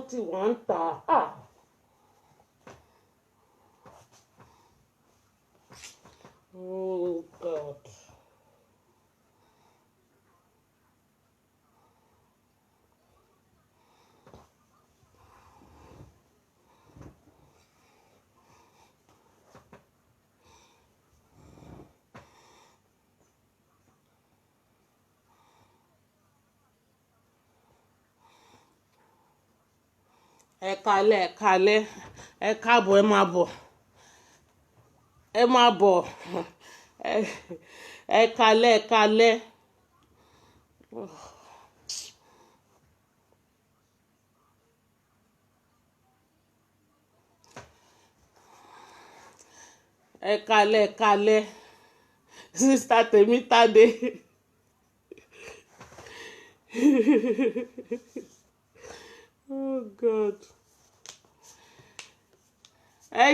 ti wà ń tà Oh God. Ẹ kálẹ́ ẹ káàbọ̀ ẹ máa bọ̀ ẹ kálẹ́ ẹ kálẹ́ Sister Tèmítádé oh God. ẹ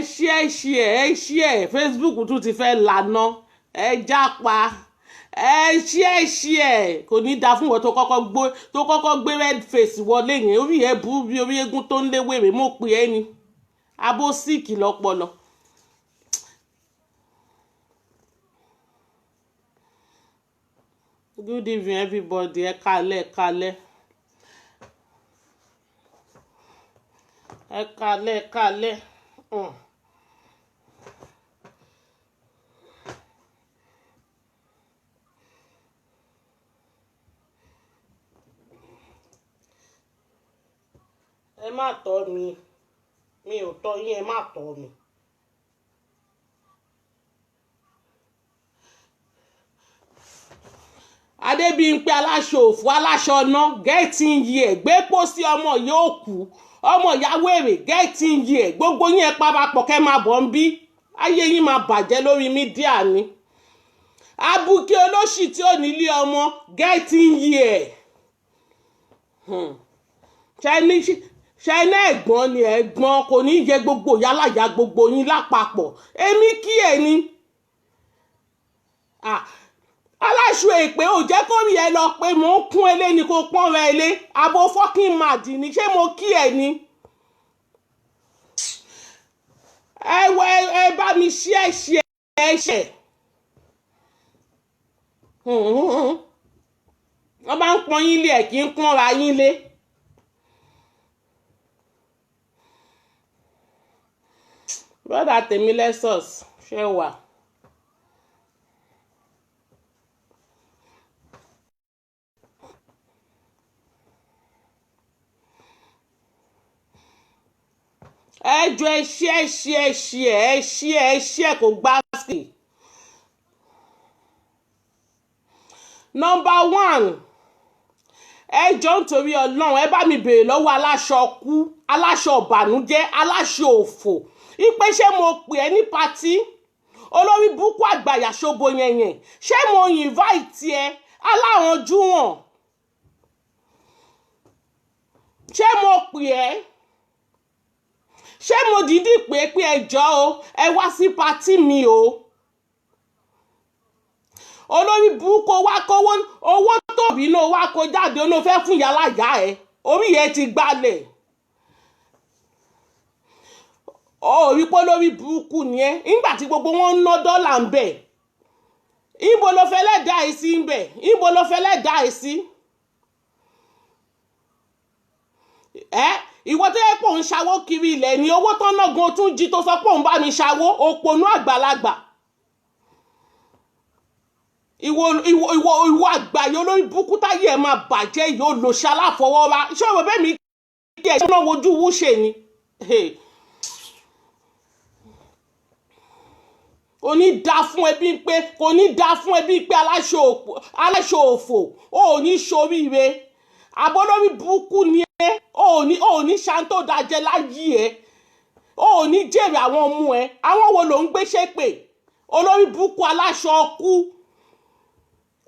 share Facebook tún ti fẹ́ lànà ẹ jápa ẹ share kò ní dáa fún wọn tó kọ́kọ́ gbé red face wọlé yẹn orí ẹ burú bí orí eégún tó ń léwèrè mo pè é ni abó síìkì lọ́pọlọ. Good evening everybody ẹ kálẹ́ ẹ kálẹ́. Ẹ má tọ́ mi ò tọ́ yín ẹ má tọ́ mi. Adébímpé aláṣọ òfò aláṣọ ọ̀nà gẹ́ẹ̀tì yìí ẹ̀ gbé pósí ọmọ yóò kú ọmọ ìyàwó èrè gẹ́ẹ̀tì yìí ẹ̀ gbogbo yín ẹ parapọ̀ kẹ́ máa bọ̀ ń bí ayé yín máa bàjẹ́ lórí mídíà ni. Abuké olóṣì tí ò nílé ọmọ gẹ́ẹ̀tì yìí ẹ̀ ṣẹ́ná ẹ̀gbọ́n ni ẹ̀gbọ́n kò ní yẹ gbogbo yálàyà gbogbo yín lápapọ̀ èmi kí ẹ̀ ni. Aláṣọ èpè ò jẹ́ kó rí ẹ lọ pé mò ń kún ẹlé ni kò pọ́n rẹ ẹlé abo fucking mad ni ṣé mo kí ẹ ni. ẹ bá mi ṣe wọ́n bá ń pọ́n yín lé ẹ̀ kí ń pọ́nra yín lé. Brother Tèmilẹ́sọ̀s ṣe wà. Ẹjọ́ ẹ ṣe kò gbá sí. Number one ẹjọ́ nítorí Ọlọ́run ẹ bá mi béèrè lọ́wọ́ aláṣọ kú aláṣọ ọ̀bànújẹ́ aláṣọ òfò ipe ṣé mo pè ẹ́ ní patí olórí búkú àgbàyà ṣobo yẹn ṣé mo invite ẹ aláranjú wọn ṣé mo pè ẹ́ ṣé mo dìídì pé ẹjọ́ o ẹ wá sí patí mi o olórí burúkú wá kówó owó tó bí náà wá kó jáde ó ló fẹ́ fún yàláyà ẹ orí ẹ ti gbalẹ̀ orí pé olórí burúkú ni ẹ nígbà tí gbogbo wọn ń ná dọ́là ń bẹ̀ ibo ló fẹ́ lẹ́dàá ẹ sí ń bẹ̀ ibo ló fẹ́ lẹ́dàá ẹ sí ìwọ tó yẹ pé òun ṣàwó kiri ilẹ̀ ni owó tó ná gan tún jí tó sọ pé òun bá mi ṣàwó òpònú àgbàlagbà ìwọ àgbáyé olórí burúkú táyé ẹ̀ máa bàjẹ́ yóò lò ṣaláfọwọ́ra ṣé òwe bẹ́ẹ̀ mi kí ẹ̀ ṣe náà wojú wúṣe ni kò ní dá fún ẹbí pé aláṣọ òfò ò ní ṣoríire àbólórí burúkú ni ẹ ò ní ṣàǹtó dájẹ́ láyé ẹ ò ní jèrè àwọn ọmọ ẹ àwọn wo ló ń gbéṣẹ́ pè olórí burúkú aláṣọ kú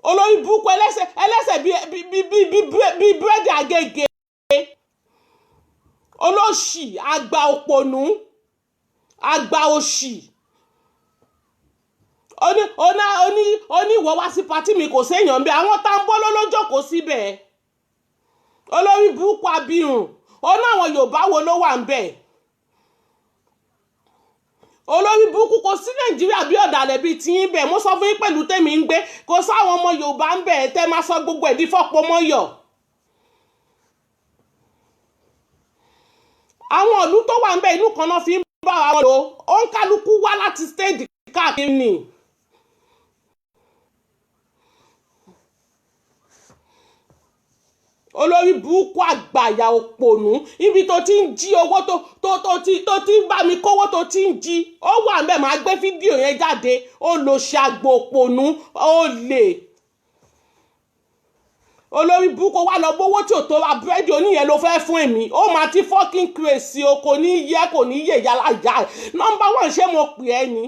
olórí burúkú ẹlẹ́sẹ̀ bíi búrẹ́dì àgègè olóṣì àgbà òpònú àgbà òṣì oní ìwọ wá sí patí mi kò séèyàn bẹ́ẹ̀ àwọn tá ń bọ́ lójókòó síbẹ̀ olórí burúkú abirùn ó ná àwọn Yorùbá wo ló wà ń bẹ̀ olórí burúkú kò sí Nàìjíríà bí ọ̀dàlẹ̀ bíi tiyín bẹ̀ mo sọ fún yín pẹ̀lú tèmi ń gbé kò sáwọn ọmọ Yorùbá ń bẹ̀ tẹ́ máa sọ gbogbo ẹ̀dí fọ́pọ̀ mọ́yọ̀ àwọn ìlú tó wà ń bẹ̀ inú kan náà fi ń bá wa lò ó ń kálukú wá láti stéèdì káàkiri ni. olórí burúkú àgbàyà òpònú ibi tó ti ń jí owó tó ti ń bá mi kówó tó ti ń jí ó wà ń bẹ̀ máa gbé fídíò yẹn jáde ó lọ ṣàgbò òpònú ó lè olórí burúkú wà lọ gbówó tí ò tó ra búrẹ́dì oníyẹn ló fẹ́ fún èmi ó máa ti fucking crazy o kò ní yẹ kò ní yẹ yàrá ìyá number one ṣé mo pè ẹ́ ni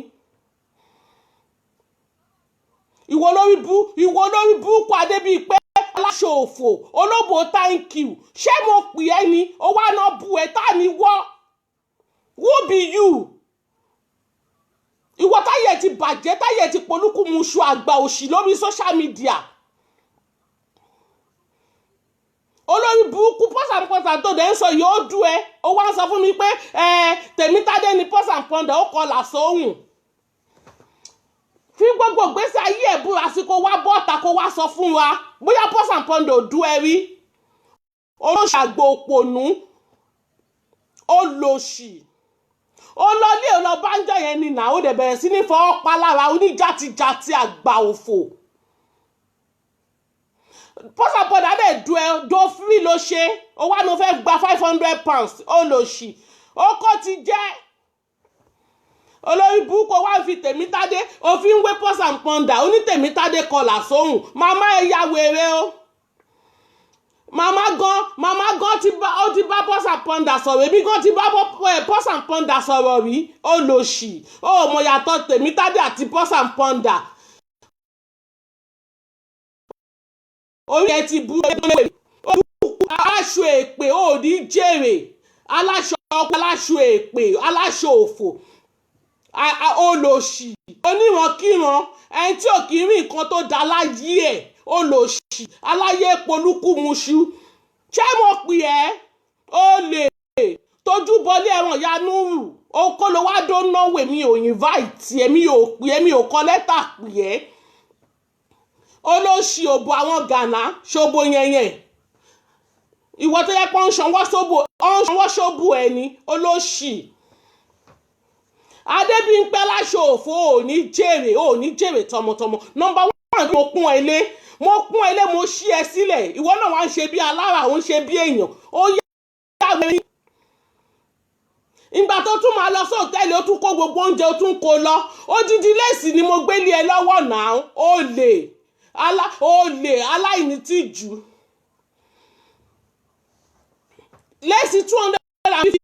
ìwọ olórí burúkú adébíyí pé aláṣọ òfò olóbò thank you ṣé mo pè ẹ́ ni ó wá náà bu ẹ̀ tá ni wọ́ who be you ìwọ táyẹ̀ ti bàjẹ́ táyẹ̀ ti polúkú muṣu àgbà òṣì lórí social media olórí burúkú pọ́sàpọ́sà tó dẹ̀ ń sọ yóò dú ẹ ó wá ń sọ fún mi pé Tèmítádé ni pọ́sàpọ́ndà ó kọlà sóhùn fi gbogbo gbèsè ayé ẹ̀ búra sí kó wá bọ́ọ̀tà kó wá sọ fún wa bóyá pọ́sàpọ́ndà ò dú ẹ rí olóṣàgbò òpònú olóṣì olólè ọlọ́bánjọ́ yẹn ni nà ó dẹ̀ bẹ̀rẹ̀ sí ní fọwọ́ pa lára oníjàtijàti àgbà òfò pọ́sàpọ́ndà dẹ̀ du ẹ do free ló ṣe ó wá ló fẹ́ gba £500 olóṣì ó kọ́ ti jẹ́ olórí burúkú wá fi Tèmítádé òfin wé pọ́sàpọ́ndà oní Tèmítádé kọlà sóhùn màmá ẹ ya wèrè o màmá gan ti bá pọ́sàpọ́ndà sọ̀rọ̀ èmi gan ti bá pọ́sàpọ́ndà sọ̀rọ̀ rí olóṣì ó mọ̀ yàtọ̀ Tèmítádé àti pọ́sàpọ́ndà orí ẹ ti bú ẹ aláṣọ èpè ó ní jèrè aláṣọ ọkọ aláṣọ èpè aláṣọ òfò olóṣì onírankíran ẹni tí ò kì í rí nǹkan tó dá láyé ẹ̀ olóṣì aláyé polúkú muṣu ṣé mo pè ẹ́ ó lè tójú bọlé ẹ̀wọ̀n yanúrù ó kó ló wá dó náwó èmi ò invite èmi ò pè èmi ò kọ lẹ́tà pè ẹ́ olóṣì òbò àwọn Ghana ṣòbò yẹnyẹn ìwọ tó yẹ pé ó ń ṣanwó ṣòbò ẹni olóṣì Adébímpé láṣọ òfò ò ní jèrè tọmọtọmọ nọmba one mo pọ́n ẹ lé mo ṣí ẹ sílẹ̀ ìwọ náà wá ń ṣe bí alára ó ń ṣe bí èèyàn ó yá wẹ̀rí ìgbà tó tún máa lọ sí òtẹ́ẹ̀lì ó tún kó gbogbo oúnjẹ ó tún kó lọ odidi léèsì ni mo gbé lé ẹ lọ́wọ́ náà olè aláìní tìjú léèsì 250.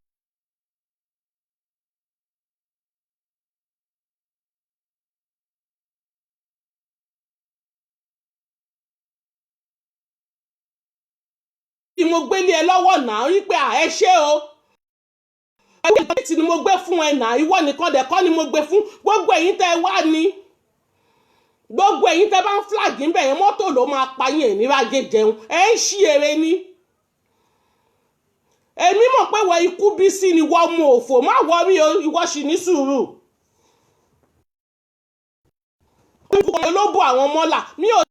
mo gbé lé ẹ lọ́wọ́ náà wípé ẹ ṣé o ẹgbẹ́ tí ni mo gbé fún ẹ náà ìwọ nìkan dẹ̀ kọ́ ni mo gbé fún gbogbo ẹ̀yin tẹ́ wá ní gbogbo ẹ̀yin tẹ́ bá ń flag ń bẹ̀ yẹn mọ́tò ló máa pa yín ẹ̀ níwájú jẹun ẹ̀ ń ṣí eré ní èmi mọ̀ pé wọ ikú bí sí ni wọ́n mú òfò má wọrí o ìwọ sì ní sùúrù olóbò àwọn mọ́là mi ò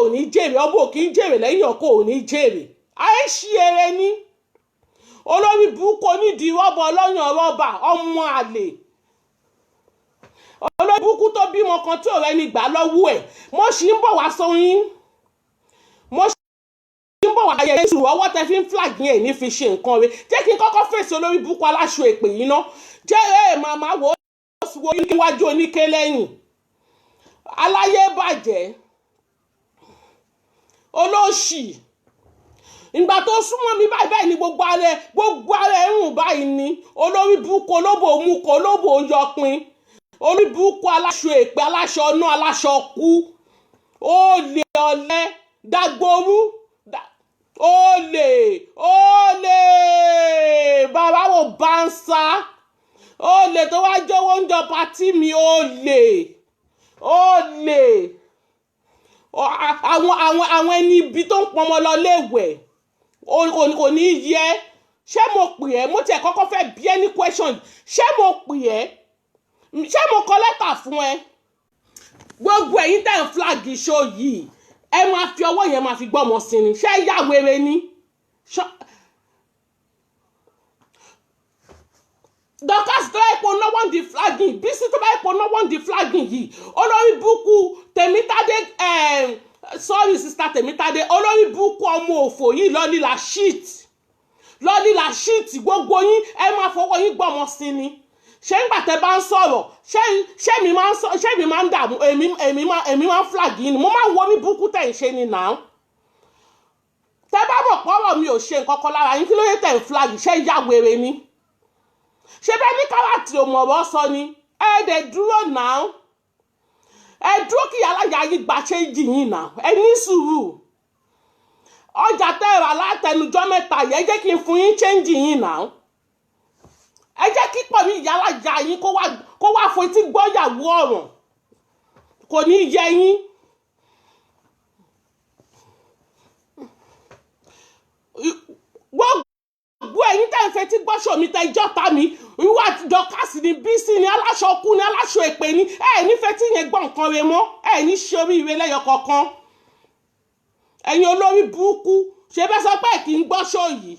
ò ní jèrè ọbọ kì í jèrè lẹ́yìn ọkọ ò ní jèrè ayé ṣí eré ní olórí burúkú onídìí rọ́bà ọlọ́yàn rọ́bà ọmọ àlè olórí burúkú tó bímọ kan tí ò rẹni gbà lọ́wọ́ ẹ̀ mo sì ń bọ̀ wá sóyún mo sì ń bọ̀ wá ayẹyẹ sùúrù ọwọ́ tẹ fi ń flag yẹn ní fi ṣe nǹkan rẹ̀ jẹ́ kí n kọ́kọ́ fèsì olórí burúkú aláṣọ èpè yìí ná jẹ́ màmá wo níwájú oníké lẹ́yìn aláyé bàjẹ́ olóṣì ìgbà tó súnmọ́ mi báyìí ni gbogbo ara ẹ̀ ń rùn báyìí ni olórí burúkú olóbò mú kó olóbò yọpin olórí burúkú aláṣọ èpè aláṣọ ọ̀nà aláṣọ kú olè ọ̀lẹ dagboru olè bàbá wo bánsá olè tó wá jọ̀wọ́ ń jọ pàtí mi olè àwọn ẹni ibi tó ń pọnmọ lọ léèwẹ̀ kò ní yẹ ṣé mo pè ẹ́ mo tiẹ̀ kọ́kọ́ fẹ́ bí ẹ ní question ṣé mo pè ẹ́ ṣé mo kọ lẹ́tà fún ẹ gbogbo ẹ̀yin tẹ̀ ń flag show yìí ẹ máa fi ọwọ́ yẹn máa fi gbọ́mọ sí ni ṣé yà wèrè ni Dorcas tó bá ipò no one di flagging Bísí tó bá ipò no one di flagging yìí olórí burúkú Tèmítádé sorry sister Tèmítádé olórí burúkú ọmọ òfò yìí lọ́lílà shit gbogbo yín ẹ máa fọwọ́ yín gbọ́mọ sí ni ṣé ń gbàtẹ́ bá ń sọ̀rọ̀ ṣé mi máa ń dààmú èmi máa ń flag yín ni mo máa ń wo ní burúkú tẹ̀ ń ṣe ni náà tẹ́ bá mọ̀ pọ́rọ̀ mi ò ṣe nǹkan kan lára yín kí ló yẹ tẹ̀ ń flag ṣé ìyá wèrè ni ṣé bẹ́ẹ̀ ní káràtì òmọ̀rọ̀ sọ ni ẹ dẹ̀ dúró náà ẹ dúró kí aláya yín gba ṣéǹjì yín náà ẹ ní sùúrù ọjà tẹ́ ẹ rà látẹnujọ́ mẹ́ta yẹn jẹ́ kí n fún yín ṣéǹjì yín náà ẹ jẹ́ kí pọ̀ ní ìyálàjà yín kó wá fetí gbọ́yàwó ọ̀ràn kò ní yẹ yín gbogbo ẹ̀yin tẹ́ ń fetí gbọ́ṣọ̀ mi tẹ́ ìjọ́ta mi ìwà Dorcas ní Bísí ní aláṣọ kú ní aláṣọ èpè ní ní fetí yẹn gbọ́ nǹkan rẹ mọ́ ní ṣe oríire lẹ́yọ kọ̀ọ̀kan ẹ̀yin olórí burúkú ṣe bẹ́ sọ pé kì í gbọ́ṣọ̀ yìí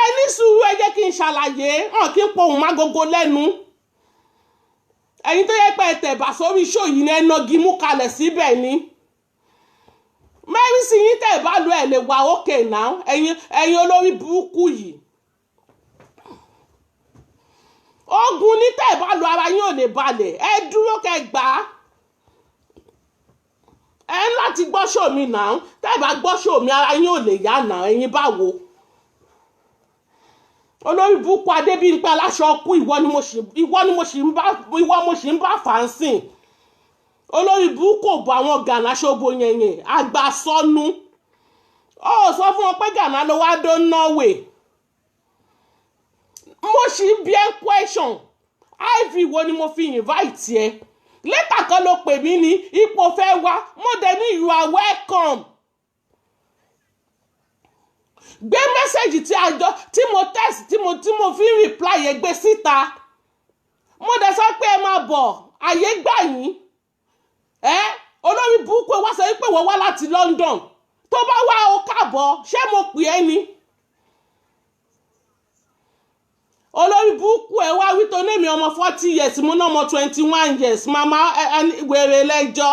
ẹ ní sùúrù ẹ jẹ́ kí n ṣàlàyé hàn kí n pohùn má gogo lẹ́nu ẹ̀yin tó yẹ pé tẹ̀bà sórí ṣó yìí ní ẹnàgí mú kalẹ̀ síbẹ̀ ni mẹ́rin sí yín tẹ̀ bá lu ẹ̀ lè wà òkè náà ẹ̀yin olórí burúkú yìí ogun ní tẹ̀ bá lu ara yín ò lè balẹ̀ ẹ dúró kẹ́ gbà á ẹ ń láti gbọ́ṣọ̀ mi náà tẹ̀ bá gbọ́ṣọ̀ mi ara yín ò lè yá náà ẹ̀yin báwo olórí burúkú Adébímpé aláṣọ ọkú ìwọ mo sì ń bá fàánsìn olórí burúkú ò bọ àwọn Gànà ṣòbo yẹnyẹn àgbà sọnù ó sọ fún wọn pé Gànà ló wá dó Norway mo sì ń bí ẹ question iv wo ni mo fi invite ẹ lẹ́tà kan ló pè mí ní ipò fẹ́ wá mo dẹ̀ ní you are welcome gbé mẹ́sẹ̀gì tí mo text tí mo fi reply yẹn gbé síta mo dẹ̀ sọ pé ẹ máa bọ̀ àyè gbà yín olórí burúkú wá sọ pé wọ́n wá láti London tó bá wá o káàbọ̀ ṣé mo pè é ni olórí burúkú ẹ wá wí tó ní mi ọmọ 40 years mo ná ọmọ 21 years màmá wèrè lẹ́jọ́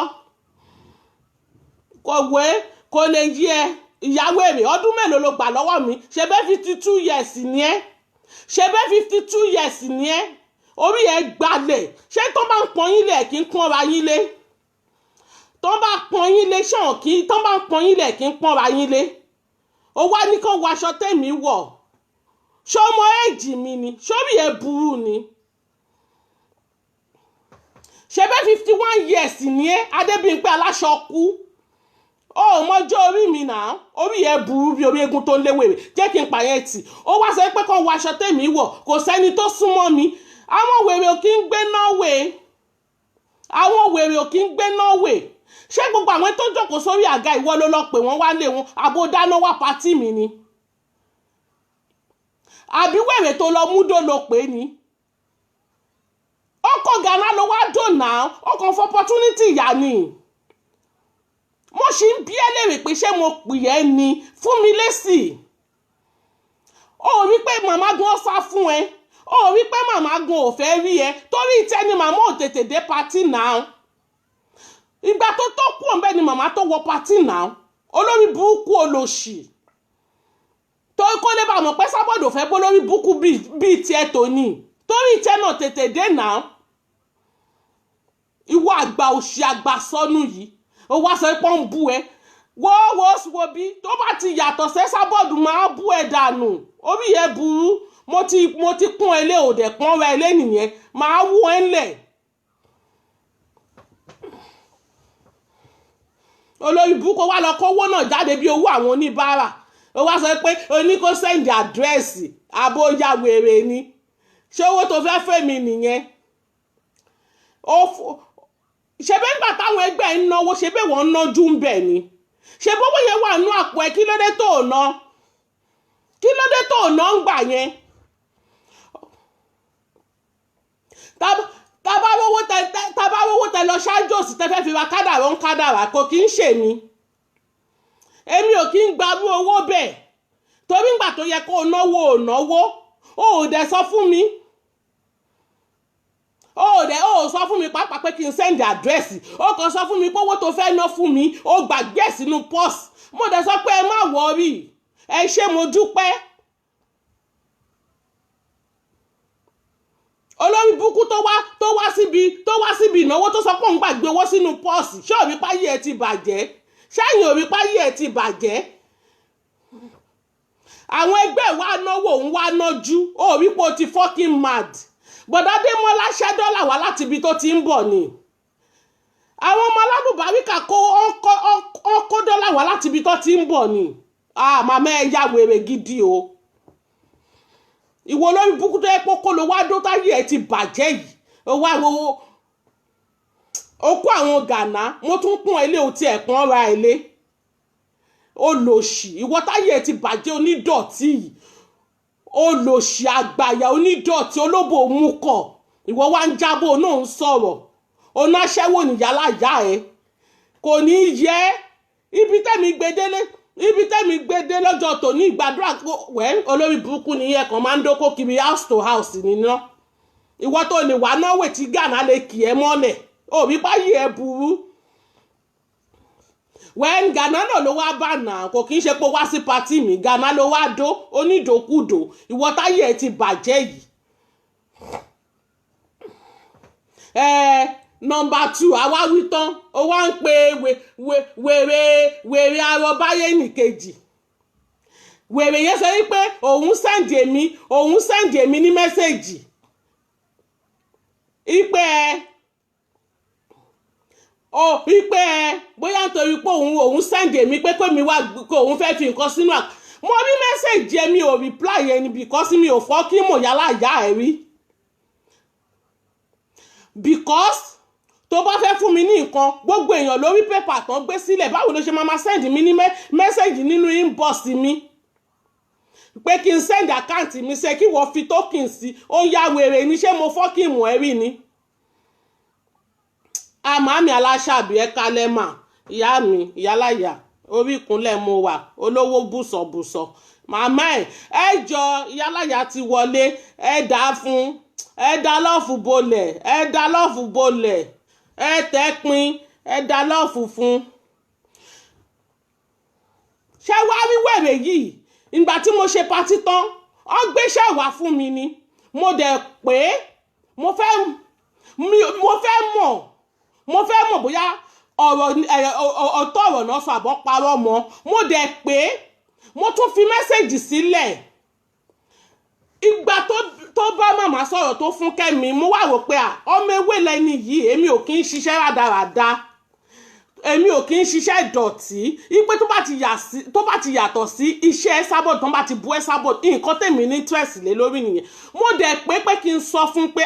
kò lè yí ẹ ìyàwó èrè ọdún mélòó ló gbà lọ́wọ́ mi ṣe bẹ́ẹ̀ 52 years ni ẹ́ ṣe bẹ́ẹ̀ 52 years ni ẹ́ orí ẹ̀ gbalẹ̀ ṣé tó bá ń pọ́n yín lẹ̀ kí ń pọ́nra yín lé tó bá pọ́n yín lé ṣàn kí tó bá ń pọ́n yín lẹ̀ kí ń pọ́nra yín lé ó wá ní kó wọ aṣọ tèmi wọ̀ ṣọmọ ẹ̀jì mi ni ṣórí ẹ̀ burú ni ṣe bẹ́ẹ̀ 51 years ni ẹ́ Adébímpé aláṣọ kú ó mọjọ́ orí mi náà orí ẹ̀ burú bí orí egun tó ń léwèrè jẹ́ kí n pààyàn tì ó wá sọ pé kó wọ aṣọ tèmi wọ̀ kò sẹ́ni tó súnmọ́ mi àwọn wèrè ò kí ń gbé Norway ṣé gbogbo àwọn tó jókòó sórí àga ìwọ ló lọ pè wọ́n wá lé wọn àbò dáná wá pátì mi ni àbí wèrè tó lọ múdó ló pè ní ọkọ̀ Ghana ló wá dònà ọkọ̀ for opportunity yà ni mo sì ń bí ẹ léèrè pé ṣé mo pè ẹ́ ni fún mi lésì ó rí pé màmá gan sá fún ẹ ó rí pé màmá gan ò fẹ́ rí ẹ torí ìtẹ́ni màmá ò tètè dé pátì náà ìgbà tó kú ọ̀nbẹ ni màmá tó wọ pátì náà olórí burúkú olóṣì torí kó lè bá mọ̀ pé Sábọ̀dù fẹ́ bó lórí burúkú bíi tiẹ̀ tó ní torí ìtẹ́ náà tètè dé náà ìwọ àgbà òṣì àgbà sọnù yìí ó wá sọ pé ń bú ẹ wo bí tó bá ti yàtọ̀ sí Sábọ̀dù máa bú ẹ dànù orí ẹ burú mo ti kún ẹ lé òdẹ pọ́n ra ẹ lé nìyẹn máa wú ẹ ńlẹ̀ olórí burúkú wá lọ kówó náà jáde bí owó àwọn oníbàárà ó wá sọ pé oní kó sẹ́ǹdì àdírẹ́sì àbóyá wèrè ni ṣé owó tó fẹ́ fẹ́ mi nìyẹn ṣe bẹ́ẹ̀ nígbà táwọn ẹgbẹ́ ń náwó ṣe bẹ́ẹ̀ wọ́n ń nájú ń bẹ̀ ni ṣe bówó yẹn wà nú àpò ẹ̀ kí ló dé tó ná ń gbà yẹn tábà rówó tẹ lọ ṣáájú òsì tẹ fẹ́ fi ra kádàrá ń kádàrá kò kí ń ṣèmi èmi ò kí ń gbarú owó bẹ́ẹ̀ torí ńgbà tó yẹ kó o náwó ò náwó o ò dẹ̀ sọ fún mi o ò sọ fún mi pàápàá pé kí n sẹ́ndì àdírẹ́sì o kàn sọ fún mi pé owó tó fẹ́ ná fún mi o gbàgbé ẹ̀ sínú pọ́ọ̀sì mo dẹ̀ sọ pé ẹ má wọrí ẹ ṣé mo dúpẹ́. olórí burúkú tó wá síbi ìnáwó tó sọ pé òun gbàgbé owó sínú pọ́ọ̀sì ṣé òrí páyé ẹ ti bàjẹ́ ṣẹ́yìn òrí páyé ẹ ti bàjẹ́ àwọn ẹgbẹ́ wa náwó òun wá nájú òrí pé o ti fucking mad bọ̀dá Démọ́lá ṣẹ́ dọ́là wá láti ibi tó ti ń bọ̀ ni àwọn ọmọ aládùbáríkà kó dọ́là wá láti ibi tó ti ń bọ̀ ni màmá ẹ ya wèrè gidi o ìwọ lórí búkú tó yẹ kó ló wá dó táyé ẹ ti bàjẹ́ yìí ó wá ó kó àwọn gànà mo tún pọ́n ilé òtí ẹ̀pọ́n ra ilé olòṣì ìwọ táyé ẹ ti bàjẹ́ onídọ̀tí yìí olòṣì àgbàyà onídọ̀tí olóbò òmùkọ̀ ìwọ wá ń jábọ̀ náà ń sọ̀rọ̀ onáṣẹ́wò nìyálà ìyá ẹ kò ní í yẹ ibi tẹ́mi gbedé lọ́jọ́ tòní ìgbàdúrà wẹ́ olórí burúkú ni ẹ kàn máa ń dókó kiri house to house nínú ìwọ tó lè wá náwó tí gànà lè kì ẹ́ mọ́lẹ̀ òbí báyìí ẹ burú wẹ́n gànà náà ló wá bá nà kò kì í ṣe pé wá sí patí mi gànà ló wá dó onídòkúdò ìwọ táyé ẹ ti bàjẹ́ yìí. Nọmba 2 àwa wí tán ó wá ń pe wèrè arọbáyé nìkejì wèrè yẹn sọ wípé òun sẹ́ǹdì èmi ní mẹ́sẹ̀gì ipe bóyá nítorí pé òun sẹ́ǹdì èmi pé mi wá pé òun fẹ́ fi nǹkan sínú mo rí mẹ́sẹ̀gì ẹ mi ò reply ẹni because mi ò fọ́ kí mò yálà ìyá ẹ rí because tó bá fẹ́ fún mi ní nǹkan gbogbo èèyàn lórí pépà tán gbé sílẹ̀ báwo ló ṣe máa send mi ní mẹ́sẹ̀gì nínú inbox mi pé kí n send àkáǹtì mi ṣe kí wọ́n fi token sí ó yá wèrè ní ṣé mo fọ́kì mọ̀ ẹ́ rí ni. àmàmì aláṣàbí ẹ kalẹ̀ mà ìyá mi ìyáláyà orí ìkúnlẹ̀ mo wà olówó bùsọ̀bùsọ̀ màmá ẹ jọ ìyáláyà ti wọlé ẹ dá fún ẹ dá lọ́ọ̀fù bolẹ̀ ẹ tẹ́pin ẹ dá lọ́ọ̀fù fún. ṣé wàá rí wèrè yìí ìgbà tí mo ṣe patí tán ó gbéṣẹ́ wá fún mi ni mo dẹ̀ pé mo fẹ́ mọ̀ bóyá ọ̀tọ̀ ọ̀rọ̀ náà sọ àbọ̀ parọ́ mọ́ mo dẹ̀ pé mo tún fi mẹ́sẹ̀gì sílẹ̀ ìgbà tó bá màmá sọ̀rọ̀ tó fún Kẹ́mi mo wá rò pé ọmọ ewé lẹ́ni yìí èmi ò kí ń ṣiṣẹ́ rádaràda èmi ò kí ń ṣiṣẹ́ ìdọ̀tí ipe tó bá ti yàtọ̀ sí iṣẹ́ Esabod tó bá ti bu Esabod nǹkan tèmi ní interest lé lórí nìyẹn mo dẹ̀ pé kí n sọ fún pé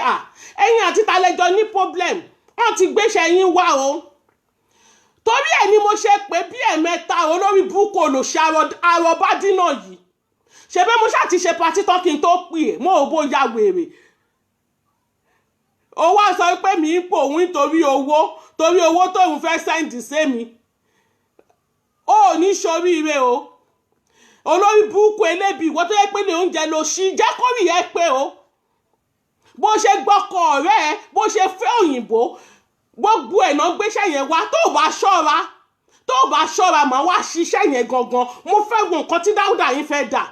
ẹ̀yin àti talẹ́jọ ní problem wọ́n ti gbéṣẹ́ yín wá o torí ẹ̀ ni mo ṣe pé bí ẹ̀mẹ́ta olórí burúkú olùṣe arọbádínà yìí ṣe bẹ́ẹ̀ mo ṣáà ti ṣe patí tán kí n tó pè é mo ò bóyá wèrè ó wá sọ pé mi ń pò òun nítorí owó tóun fẹ́ sẹ́ǹdì sẹ́mi ó ní ṣoríire o olórí burúkú elébi ìwọ tó yẹ pé ní oúnjẹ ló ṣí jẹ́ kó rí ẹ pé o bó ṣe gbọ́kọ̀ ọ̀rẹ́ ẹ bó ṣe fẹ́ òyìnbó gbogbo ẹ̀ náà gbéṣẹ́ yẹn wá tó bá ṣọ́ra màá wá ṣiṣẹ́ yẹn gangan mo fẹ́ wo nǹkan tí Dáúdà yín fẹ́ dà.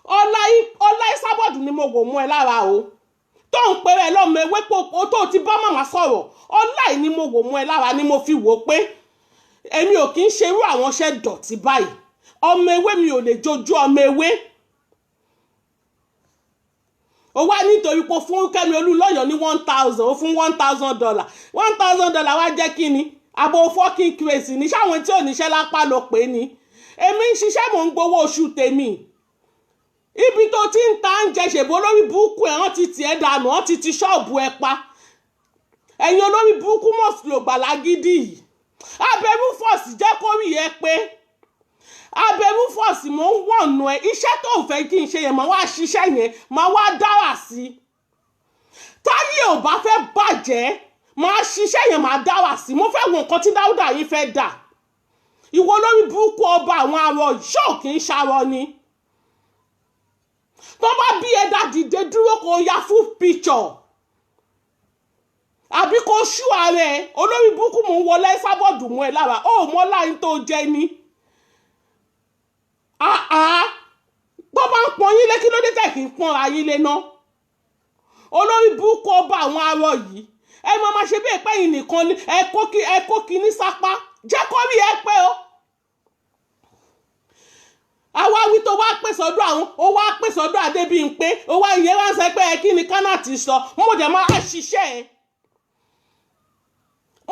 ọlá Esabod ni mo wò mú ẹ lára o tó ń pèrè ẹ lọ́mọ ewé pòpò tó ti bá màmá sọ̀rọ̀ ọlá yìí ni mo wò mú ẹ lára ni mo fi wò pé èmi ò kí ń ṣerú àwọn iṣẹ́ dọ̀tí báyìí ọmọ ewé mi ò lè jojú ọmọ ewé ó wá nítorí pé fún Kẹ́mi Olúnlọ́yọ̀ ní 1,000 ó fún $1,000 $1,000 wá jẹ́ kí ni àbò fucking crazy ní sáwọn tí ò níṣẹ́ lápá ló pé ni èmi ń ṣiṣẹ́ mò ń gbowó oṣù tèmi ibi tó ti ń ta ń jẹ ṣèbó olórí burúkú ẹ̀ wọ́n ti tiẹ̀ dànù wọ́n ti ṣọ́ọ̀bù ẹ̀ pa ẹ̀yin olórí burúkú mọ̀sí ló gbà lágídí yìí abẹ́rú fọ́ọ̀sì jẹ́ kó rí ẹ pé abẹ́rú fọ́ọ̀sì mò ń wọ̀nù ẹ iṣẹ́ tó ń fẹ́ kí n ṣe yẹn máa wá ṣiṣẹ́ yẹn máa wá dára sí i táyé ò bá fẹ́ bàjẹ́ máa ṣiṣẹ́ yẹn máa dára sí i mo fẹ́ wo nǹkan tí Dáúdà yìí fẹ́ dà ìwọ olórí burúkú ọba àwọn arọ yóò kì í ṣarọ ni tó bá bí ẹ̀dá dìde dúró kó ya fún picture àbí kó ṣú ààrẹ olórí burúkú mò ń wọlé sábọ̀dù mú ẹ lára ó mọ́ láyé tó jẹ ní tó bá ń pọn yín lé kí ló dé tẹ̀ kí ń pọn ayé lé ná olórí burúkú ọba àwọn arọ yìí ẹ máa ṣe bí ẹ̀pẹ́ yìí nìkan ẹ kó kíní sápá jẹ́ kó rí ẹ pé o àwa wí tó wá pè sọ́dọ̀ àwọn ó wá pè sọ́dọ̀ Adébímpé ó wá ìyẹn wá ń sọ pé ẹ kí ni kánà ti sọ mo dẹ̀ máa ṣiṣẹ́ ẹ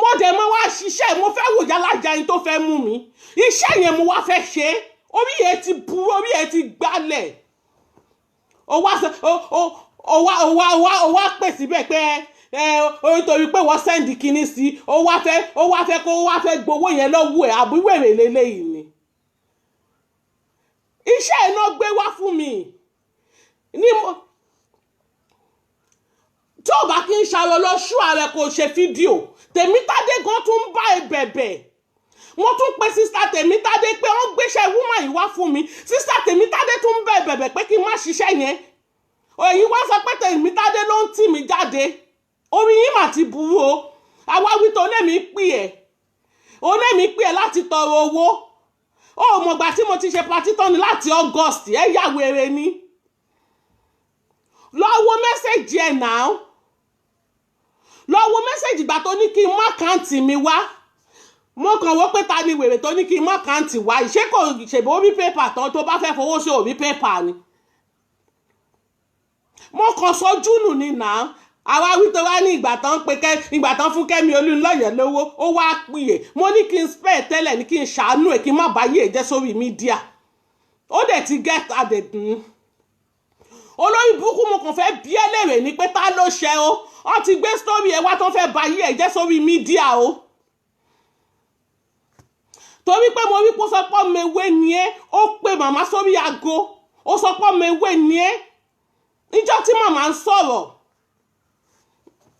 mo dẹ̀ máa wá ṣiṣẹ́ mo fẹ́ wò yálàjà yín tó fẹ́ mú mi iṣẹ́ yẹn mo wá fẹ́ ṣe orí yẹn ti burú orí yẹn ti gbálẹ̀ ó wá pè síbẹ̀ pé nítorí pé wọ́n sẹ́ndì kinní sí ó wá fẹ́ gbowó yẹn lọ́wọ́ ẹ̀ àbúwèrè lélẹ́yìí ni iṣẹ́ iná gbé wá fún mi ní mo tó bá kí n ṣàrọ̀ lọ ṣú ààrẹ kò ṣe fídíò Tèmítádé gan tún ń bá ẹ bẹ̀bẹ̀ wọ́n tún pe sísá Tèmítádé pé wọ́n gbéṣẹ́ wúmà yìí wá fún mi sísá Tèmítádé tún ń bá ẹ bẹ̀bẹ̀ pé kí n má ṣiṣẹ́ yẹn èyí wá sọ pé Tèmítádé ló ń tì mí jáde orí yín mà ti burú o àwáwí tó lẹ́mìí pè ẹ́ láti tọrọ owó ó mọ̀gbà tí mo ti ṣe patí tán ni láti August ẹ yà wèrè ni lọ wo mẹ́sẹ̀jì ẹ̀ náà lọ wo mẹ́sẹ̀jì ìgbà tó ní kí n má kàǹtì mi wá mo kàn wọ́n pé ta ni wèrè tó ní kí n má kàǹtì wá ìṣe kò ṣèbó orí pépà tán tó bá fẹ́ fowó sí orí pépà ni mo kàn sọjú nù ní náà àwa wí tó wá ní ìgbà tán fún Kẹ́mi Olúnlọ́yọ̀ lówó ó wá pìyè mo ní kí n spare tẹ́lẹ̀ ní kí n ṣàánú ẹ̀ kí n má bá yé jẹ́ sórí mídíà ó dẹ̀ ti get àdẹ̀dùn olórí burúkú mo kàn fẹ́ bí ẹ léèrè ní pé ta ló ṣe o wọ́n ti gbé sítórì ẹ wá tán fẹ́ bá yé jẹ́ sórí mídíà o torí pé mo rí pé ó sọ pé ọmọ ewé ni ẹ́ ó pe màmá sórí aago ó sọ pé ọmọ ewé ni ẹ́ níjọ́ tí màmá ń sọ̀rọ̀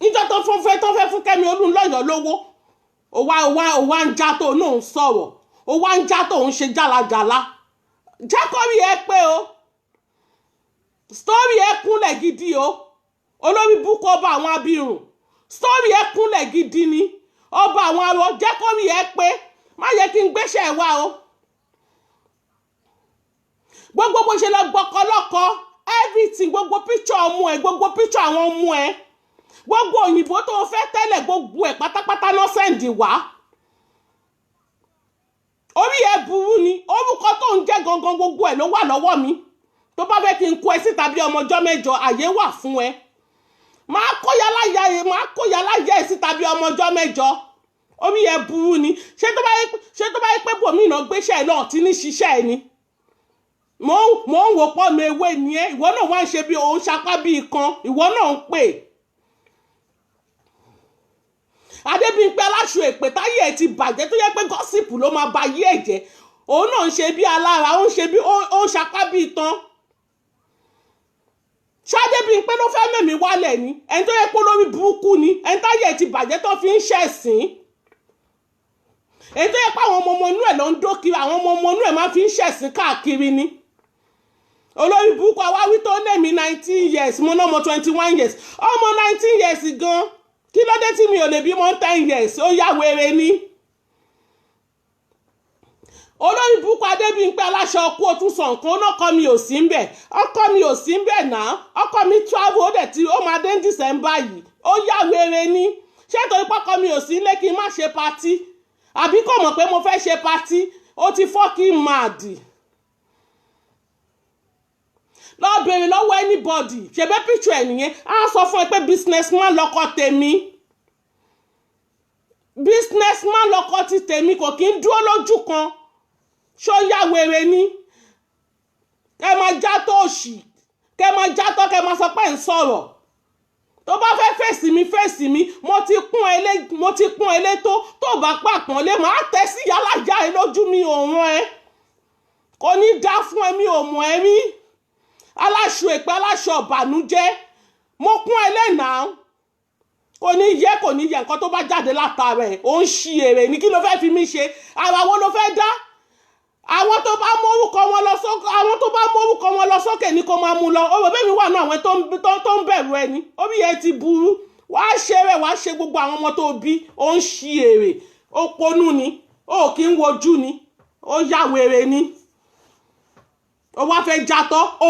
níjọ́ tó fẹ́ fún Kẹ́mi Olúnlọ́yọ̀ lówó ó wá ń já tó náà ń sọ̀rọ̀ ó wá ń já tó ń ṣe jálajàla jákòrí ẹ pé o sítórì ẹ kúnlẹ̀ gidi o olórí búkú ọba àwọn abirùn sítórì ẹ kúnlẹ̀ gidi ni ọba àwọn arọ jákòrí ẹ pé má yẹ kí n gbéṣẹ́ wá o gbogbo bó ṣe lọ gbọkọ lọkọ everything gbogbo picture ọmọ ẹ gbogbo picture àwọn ọmọ ẹ gbogbo òyìnbó tó fẹ́ tẹ́lẹ̀ gbogbo ẹ̀ pátápátá náà sẹ́ǹdì wá orí ẹ̀ burú ni orúkọ tó ń jẹ́ gangan gbogbo ẹ̀ ló wà lọ́wọ́ mi tó bá fẹ́ kí n kó ẹ síta bí ọmọ ọjọ́ mẹ́jọ àyè wà fún ẹ máa kó yálà ẹ síta bí ọmọ ọjọ́ mẹ́jọ orí ẹ̀ burú ni ṣé tó bá yẹ pé bòmínà gbéṣẹ́ ẹ̀ náà ti ní ṣiṣẹ́ ẹ ni mo ń wò pọ́ mi ewé ni ẹ ìwọ náà wá ń ṣe bí òun ṣapá bí ikan ìwọ náà ń pè Adébímpé aláṣọ èpè táyé ẹ̀ ti bàjẹ́ tó yẹ pé gọ́sìpù ló máa ba ayé ẹ̀ jẹ́ òun náà ń ṣe bí alára ó ń ṣe bí ó ń ṣapá bí itan ṣádébímpé ló fẹ́ mẹ́mí wálẹ̀ ni ẹni tó yẹ pé lórí burúkú ni ẹni táyé ẹ̀ ti bàjẹ́ tó fi ń ṣẹ̀sìn èyí tó yẹ pé àwọn ọmọ inú ẹ̀ ló ń dókiri àwọn ọmọ inú ẹ̀ máa fi ń ṣẹ̀sìn káàkiri ni olórí burúkú awáwí tó lẹ́mí 19 years mo náà mọ 21 years ọmọ 19 years gan kí ló dé tí mi ò lè bí mọ́ 10 years ó yá wèrè ni olórí burúkú Adébímpé aláṣọ ọkú ó tún sọ nǹkan ọkọ mi ò sí ń bẹ̀ ọkọ mi ò sí ń bẹ̀ náà ọkọ mi travel ó dẹ̀ tí ó máa dé ní December yìí ó yá wèrè ni ṣé torí pọ́kọ mi ò sí ilé kí n má ṣe patí àbí kò mọ̀ pé mo fẹ́ ṣe patí ó ti fucking mad lọ bèrè lọ́wọ́ anybody ṣebí picture ẹ̀ nìyẹn á sọ fún ẹ pé businessman lọkọ tèmi businessman lọkọ ti tèmi kò kí ń dúró lójú kan ṣó yá wèrè ni kẹ máa já tó òṣì kẹ máa já tó kẹ máa sọ pé ń sọ̀rọ̀ tó bá fẹ́ fèsì mi mo ti pọ́n ẹ lé tó bá pàpọ́n lé máa tẹ́ sí yálàjá ẹ lójú mi òun ẹ kò ní dá fún ẹ mi ò mọ̀ ẹ rí aláṣọ èpè aláṣọ ọ̀bànújẹ́ mo pọ́n ẹ lé náà kò ní yẹ nǹkan tó bá jáde látara ẹ̀ ó ń ṣí èrè ní kí ló fẹ́ fi mí ṣe ara wo ló fẹ́ dá àwọn tó bá mórúkọ wọn lọ sókè ní kó máa mú lọ ó bẹ́ẹ̀ mi wà náà àwọn tó ń bẹ̀rù ẹni orí ẹ ti burú wàá ṣe rẹ̀ wàá ṣe gbogbo àwọn ọmọ tó bí ó ń ṣí èrè ó ponú ni ó kì í wojú ni ó yá wèrè ni ó wá fẹ́ jatọ́ ó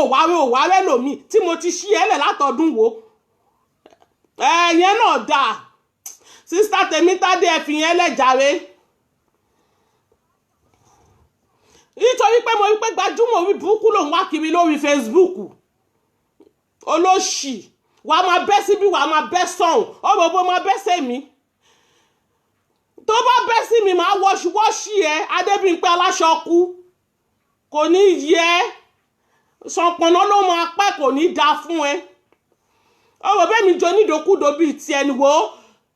wá rẹ́ lòmíì tí mo ti ṣí ẹ lẹ̀ látọdún wo ẹ̀yẹn náà dáa sísá Tèmítádé ẹ fi yẹn lẹ́jàre nítorí pé mo rí pé gbajúmọ̀ orí burúkú lòun wá kiri lórí Facebook olóṣì wàá máa bẹ́ síbí wàá máa bẹ́ sọ̀hún ọ̀rọ̀ bó máa bẹ́ sẹ́mi tó bá bẹ́ sí mi máa wọ́ṣí ẹ Adébímpé aláṣọ kú kò ní yẹ sọpọ̀nà ló máa pẹ́ kò ní dáa fún ẹ ọ̀rọ̀ bẹ́ẹ̀ mi jọ nídòkúdò bíi ti ẹni wo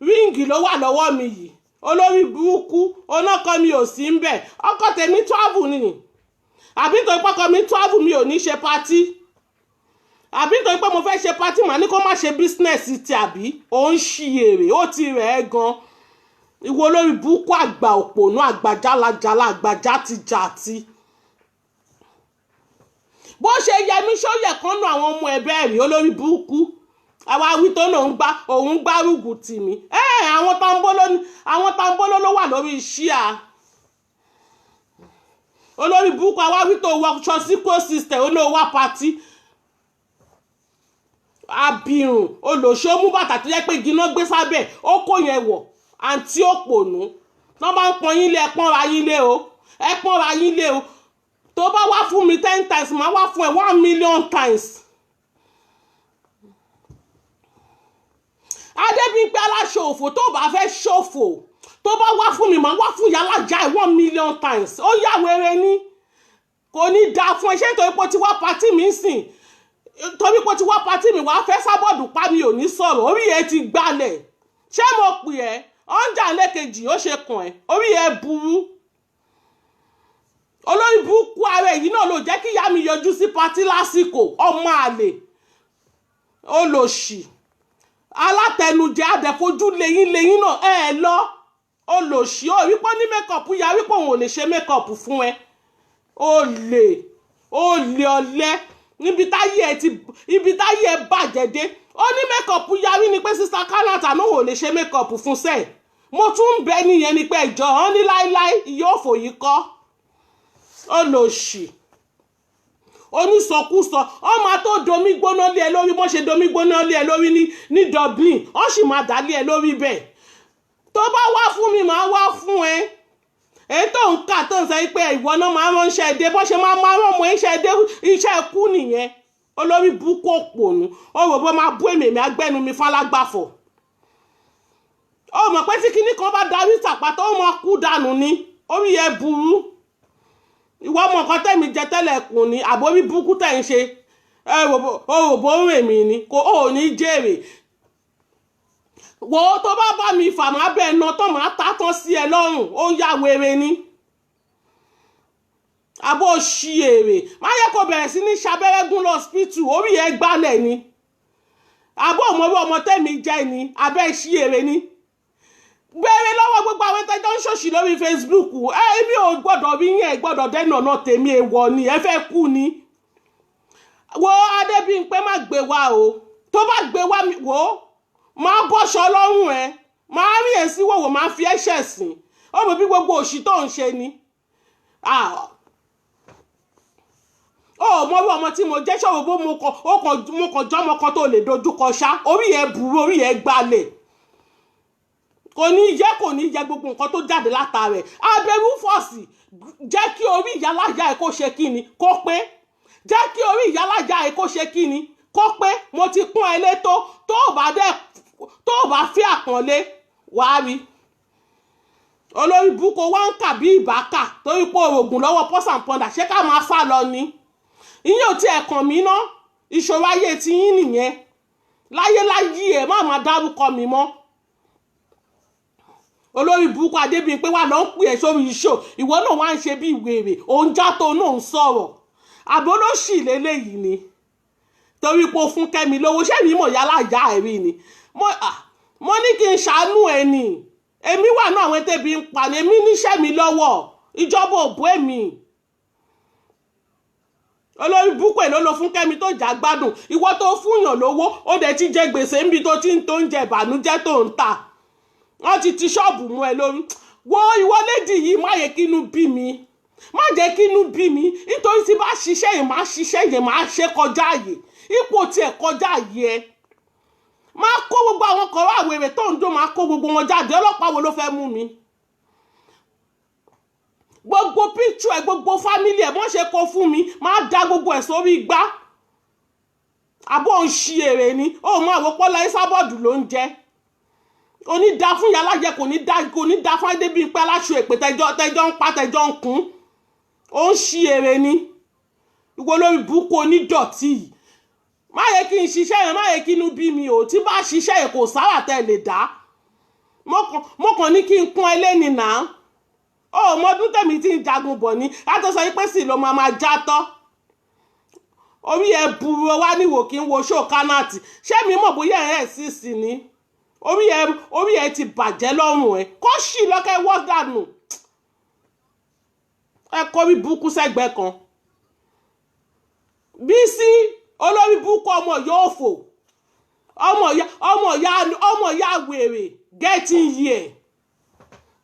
ríǹgì ló wà lọ́wọ́ mi yìí olórí burúkú onákọ mi ò sí ń bẹ̀ ọkọ tèmi travel ni àbí tó pọ́kọ mi travel mi ò ní ṣe patí àbí tó pé mo fẹ́ ṣe patí mà ní kó má ṣe bísínẹ́sì ti àbí ó ń ṣí èrè ó ti rẹ̀ ẹ́ gan ìwọ olórí burúkú àgbà òpònú àgbà jálajàla àgbà játijàti bó ṣe yẹmi ṣóyẹ kan nù àwọn ọmọ ẹ̀bẹ̀ rí olórí burúkú àwa wí tó lòun òun gbárùgù tì mí àwọn tambolo ló wà lórí ṣíà olórí burúkú àwa wí tó wọṣọ sí kó system olówó wá patí abirùn olóṣòmú bàtà tó yẹ pé gíná gbé sábẹ́ ó kó yẹn wọ̀ àǹtí òpònú wọ́n bá ń pọn yín lé ẹpọ́nra yín lé o tó bá wá fún mi 10 times máa wá fún ẹ 1 million times. Adébímpé aláṣọ òfò tó bá fẹ́ ṣòfò tó bá wá fún mi máa wá fún yálàjà ẹ 1 million times ó yá wèrè ni kò ní dáa fún ẹ ṣé nítorí pé ó ti wá pátì mi sìn torí pé ó ti wá pátì mi wàá fẹ́ sábọ̀dù pa mi ò ní sọ̀rọ̀ orí ẹ ti gbalẹ̀ ṣé mo pè ẹ́ ọ̀njà lẹ́kejì ó ṣe kàn ẹ́ orí ẹ burú olórí burúkú ara èyí náà ló jẹ́ kí ìyá mi yọjú sí pátì lásìkò ọmọ àlè olòṣì alátẹnujẹ adẹ̀fojú lẹ́yìn náà lọ olòṣì ó rí pé ní mẹ́kọ̀pù ya rí pé òun ò lè ṣe mẹ́kọ̀pù fún ẹ olè ọ̀lẹ níbi táyé ẹ bàjẹ́ dé ó ní mẹ́kọ̀pù ya rí ni pé sísá kánátà náà ò lè ṣe mẹ́kọ̀pù fún sẹ́ẹ̀ mo tún ń bẹ nìyẹn ni pé ìjọ hàn ní láíláí ìyá òfò yìí kọ́ olòṣì onísọkúsọ ọmọ tó domi gbóná lé ẹ lórí bó ṣe domi gbóná lé ẹ lórí ní Dublin ó sì máa dá lé ẹ lórí bẹ́ẹ̀ tó bá wá fún mi máa wá fún ẹ èyí tó ń kà tó ń sọ pé ìwọ náà máa ránṣẹ́ ẹdẹ bó ṣe máa rán ọmọ iṣẹ́ ẹdẹ iṣẹ́ ẹkú nìyẹn olórí burúkú òpònú ó rò bó máa bú èmèmí agbẹ́nu mi fálágbàfọ̀ ó mọ̀ pé tí kinní kan bá darí sàpàtà ó máa kú dànù ni orí ẹ burú ìwọ ọmọ nǹkan tẹ̀mí jẹ tẹ́lẹ̀ kùn ní àbórí burúkú tẹ̀ ń ṣe òròbó rè mí ni kò ò ní jèrè wo tó bá mi fà má bẹ́ẹ̀ ná tó máa tá tán sí ẹ lọ́rùn ó ń yá wèrè ni àbó ṣí èrè má yẹ kó bẹ̀rẹ̀ sí ní ṣabẹ́rẹ́gún lọ hospital orí ẹ gbálẹ̀ ni àbó òmòrí ọmọ tẹ̀mí jẹ́ ni abẹ́ ṣí èrè ni gbére lọ́wọ́ gbogbo àwọn tẹ́jọ́ ń ṣòṣì lórí Facebook èmi ò gbọ́dọ̀ rí yẹn gbọ́dọ̀ dẹ́nu ọ̀nà tèmi èèwọ̀ ni ẹ fẹ́ kú ni wo Adébímpé má gbé wá o tó bá gbé wá mi wò ó máa bọ́ṣọ lọ́rùn ẹ máa rí èsì wòwò máa fi ẹ̀ṣẹ̀ sìn ó mọ̀ bí gbogbo òṣì tó ń ṣe ni ó mọ̀ bí ọmọ tí mo jẹ́ ṣọ́wọ́ bó mo kàn jọ́mọ kan tó lè dojúkọ ṣá orí ẹ burú orí ẹ gbalẹ̀ kò ní yẹ gbogbo nǹkan tó jáde látara ẹ̀ abẹ́rú fọ́ọ̀sì jẹ́ kí orí ìyálàyà ẹ̀ kó ṣe kí ni kó pé jẹ́ kí orí ìyálàjà ẹ̀ kó ṣe kí ni kó pé mo ti pọ́n ẹ lé tó o bá fẹ́ àpọ́nlé wàá rí olórí búkọ wá ń kà bí ìbákà torí pé orògùn lọ́wọ́ pọ́sàn pọ́ndà ṣé ká máa sá lọ ni ìyẹn ò tiẹ̀ kàn mí ná ìṣòro ayé ti yín nìyẹn láyéláyé ẹ̀ má máa dárúkọ mi mọ́ olórí burúkú Adébíyìnpé wà lọ ń pè ẹ́ sórí iṣẹ́ ìwọ náà wá ń ṣe bí wèrè òun já tó náà ń sọ̀rọ̀ àbó ló ṣì lélẹ́yìí ni torí pé o fún Kẹ́mi lówó ṣé mi mọ̀ yálà ìyá ẹ̀ rí ni mo ní kí n ṣàánú ẹ ni èmi wà náà àwọn tẹ́bi ń pa ni èmi níṣẹ́ mi lọ́wọ́ ìjọba òbó èmi olórí burúkú ló lọ fún Kẹ́mi tó jà gbádùn ìwọ tó fúnyàn lówó ó dẹ̀ ti jẹ gbèsè níbi tó ti ń tó ń jẹ ìbànújẹ́ tó ń tà wọ́n ti ṣọ́ọ̀bù mú ẹ lórí wo ìwọ lédi yìí má yẹ kínú bí mi má jẹ́ kínú bí mi nítorí tí bá ṣiṣẹ́ yẹn máa ṣiṣẹ́ yẹn máa ṣe kọjá àyè ipò tiẹ̀ kọjá àyè ẹ máa kó gbogbo àwọn kọ̀ọ̀rọ̀ àwèrè tó ń dó máa kó gbogbo wọn jáde ọlọ́pàá wo ló fẹ́ mú mi gbogbo píktù ẹ gbogbo fámílì ẹ wọ́n ṣe kó fún mi máa da gbogbo ẹ̀ sórí igbá àbọ̀ ń ṣi èrè ni ó mọ àwọn pọ́lá Ìsábọ̀dù ló ń jẹ́ onídàá fún yàlájẹ kò ní dá fún Adébíyìnpé aláṣọ èpè tẹjọ ń pa tẹjọ ń kún ó ń ṣi èrè ni ìwọ lórí burúkú onídọ̀tí yìí má yẹ kí n ṣiṣẹ́ yẹn má yẹ kí inú bí mi ò tí bá ṣiṣẹ́ yẹn kò sáwà tẹ́ lè dá mo kàn ní kí n kún ẹlẹ́ni náà ó mọdún tẹ̀mí tí ń jagun bọ̀ ni látọ̀ sọ pé sì ló máa já tọ́ orí ẹ burú wá níwò kí n wo ṣó kánáàtì ṣé mi mọ̀ bóyá ẹ̀ sì sí ni orí ẹ ti bàjẹ́ lọ́rùn ẹ kó ṣì lọ́kẹ́ wọ́ dànù ẹ kọ́ bí burúkú sẹ́gbẹ́ kan Bísí olórí burúkú ọmọ yóò fò ọmọ ya wèrè getting here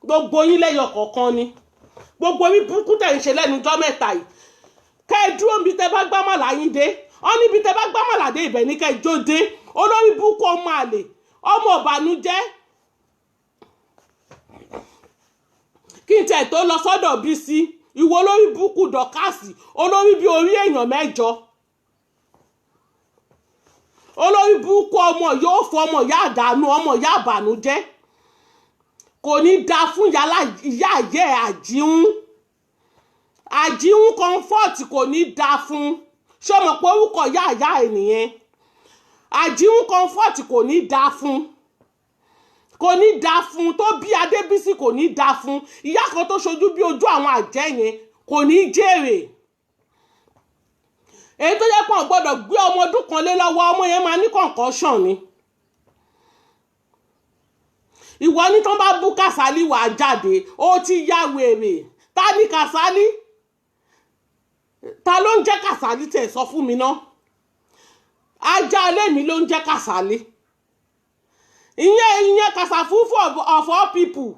gbogbo yín lẹ́yọ̀ kọ̀ọ̀kan ni gbogbo bí burúkú tẹ̀ ń ṣe lẹ́nu ọjọ́ mẹ́ta yìí kẹ́ ẹ dúró níbi tẹ́ bá gbámàlà yín dé ọ níbi tẹ́ bá gbámàlà dé ibẹ̀ ní kẹ́ ẹ jó dé olórí burúkú ọmọ àlè ọmọ ìbànújẹ́ kí n tẹ̀ tó lọ sọ́dọ̀ Bísí ìwọ olórí burúkú dọ̀kásì olórí bí orí èèyàn mẹ́jọ olórí burúkú ọmọ yóò fọ ọmọ ìyá àdánù ọmọ ìyá àbànújẹ́ kò ní da fún ìyá àjẹ́ àjíhún comfort kò ní da fún ṣọmọ pé orúkọ ìyá àyá ènìyàn àjíhún comfort kò ní da fún tó bí Adébísí kò ní da fún ìyá kan tó ṣojú bí ojú àwọn àjẹ́ yẹn kò ní jèrè èyí tó jẹ́ pọ̀ gbọ́dọ̀ gbé ọmọ ọdún kan lé lọ́wọ́ ọmọ yẹn máa ní concussion ni ìwọ ní tán bá bú Kàsálí wà jáde ó ti ya wèrè ta ní Kàsálí ta ló ń jẹ́ Kàsálí tẹ̀ sọ fún mi ná ajá lèmi ló ń jẹ́ Kàsálí ìyẹn Kàsàfúfú of all people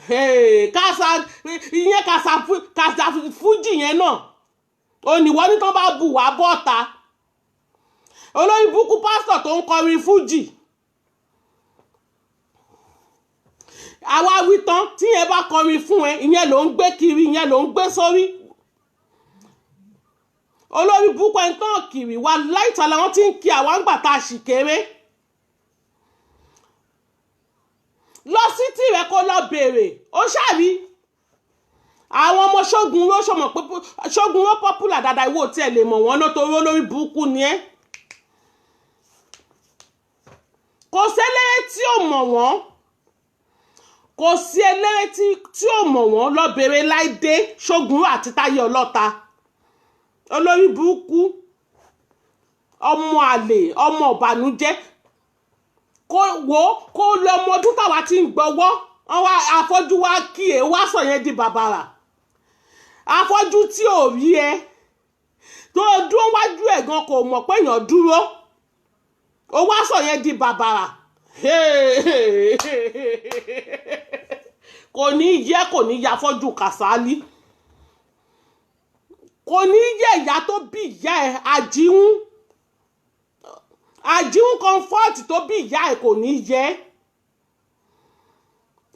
ìyẹn Kàsàfújì yẹn náà òníwọ ní tán bá bù wá bọ́ta olórí búkú pásítọ̀ tó ń kọrin fújì àwa wí tán tí yẹn bá kọrin fún ẹ ìyẹn ló ń gbé kiri ìyẹn ló ń gbé sórí olórí búkú ẹni tán kiri wà láìta làwọn tí ń kí àwọn àgbà tá a sì kéré lọ sí tìrẹ kó lọ béèrè ó ṣàrí àwọn ọmọ ṣógun ló ṣọmọ pé ṣógun ló popular dáadáa ìwọ tí ẹ lè mọ̀ wọ́n nítorí olórí burúkú ni ẹ́ kò sẹ́lẹ̀rẹ́ tí ò mọ̀ wọ́n kò sí ẹlẹ́rẹ́ tí ò mọ̀ wọ́n lọ bèrè Láìdé Ṣógun àti Táyé Ọlọ́ta olórí burúkú ọmọ àlè ọmọ ìbànújẹ́ kó lọ ọmọ ọdún táwa ti ń gbọ́wọ́ afọ́jú wa kí ẹ wá sọ yẹn di bàbàrà afọ́jú tí ò rí ẹ tó dúró wájú ẹ̀ gan kò mọ̀ pé èèyàn dúró ó wá sọ yẹn di bàbàrà kò ní yẹ afọ́jú Kàsálí kò ní yẹ ìyá tó bí ìyá ẹ àjíhún comfort tó bí ìyá ẹ kò ní yẹ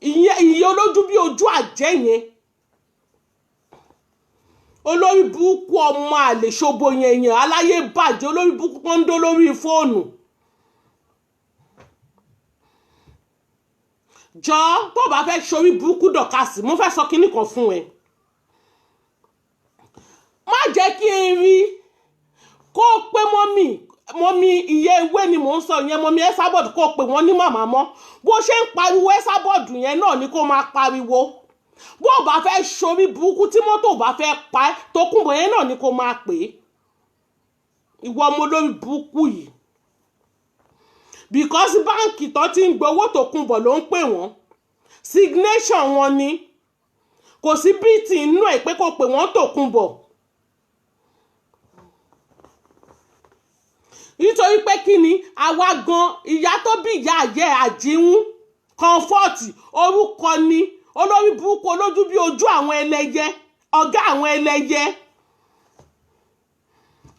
ìyẹn olójú bí ojú àjẹ́ yẹn olórí burúkú ọmọ àlè ṣobo yẹn aláyé bàjẹ́ olórí burúkú kan ń dó lórí fóònù. jọ tó bá fẹ́ ṣorí burúkú dọ̀kásì mo fẹ́ sọ kinní kan fún ẹ má jẹ́ kí n rí kó pé mọ́mí iye ewé ni mò ń sọ yẹn mọ́mí Esabod kó pè wọ́n ní màmá mọ́ bó ṣe ń pariwo Esabod yẹn náà ni kó máa pariwo bó bá fẹ́ ṣorí burúkú tí mọ́tò bá fẹ́ pa ẹ́ Tókunbọ̀ yẹn náà ni kó máa pè é ìwọ ọmọ olórí burúkú yìí because báǹkì tó ti ń gbowó Tókunbọ̀ ló ń pè wọ́n signation wọn ni kò sí bíìtì inú ẹ̀ pé kó pè wọ́n Tókunbọ̀ nítorí pé kí ni àwa gan ìyá tó bí ìyá àyẹ àjíhún comfort orúkọ ni olórí burúkú olójú bí ojú àwọn ẹlẹ́yẹ ọ̀gá àwọn ẹlẹ́yẹ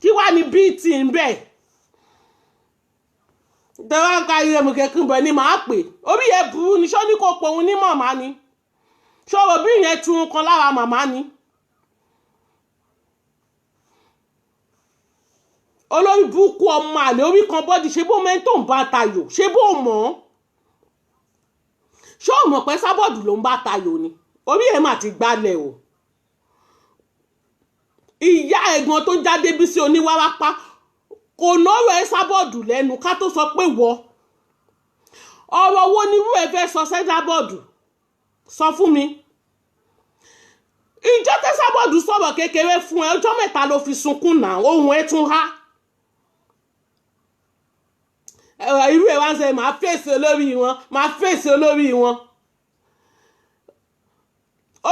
kí wá ní bíìtì ń bẹ̀ tẹ́wọ́n ń ka ilé mu kẹ́kẹ́ bọ̀ ni màá pè orí yẹn burú ni ṣó ní kò pòun ní màmá ni ṣòro bí yẹn tún kan lára màmá ni olórí burúkú ọmọ àlè orí kan bọ́dì ṣe bó mẹ́tò ń bá tayò ṣe bó mọ̀ ṣó mọ̀ pé Esabod ló ń bá tayò ni orí ẹ̀ mà ti gbálẹ̀ o ìyá ẹ̀gbọ́n tó jáde bí sí oníwárápá kò nọ́rọ̀ Esabod lẹ́nu ká tó sọ pé wọ́ ọ̀rọ̀ wo ni irú ẹ fẹ́ sọ Esabod sọ fún mi ìjọ Esabod sọ̀rọ̀ kékeré fún ẹ ọjọ́ mẹ́ta ló fi sunkún náà ohun ẹ tún há irú ẹ wá ń sẹ máa fèsì olórí wọn máa fèsì olórí wọn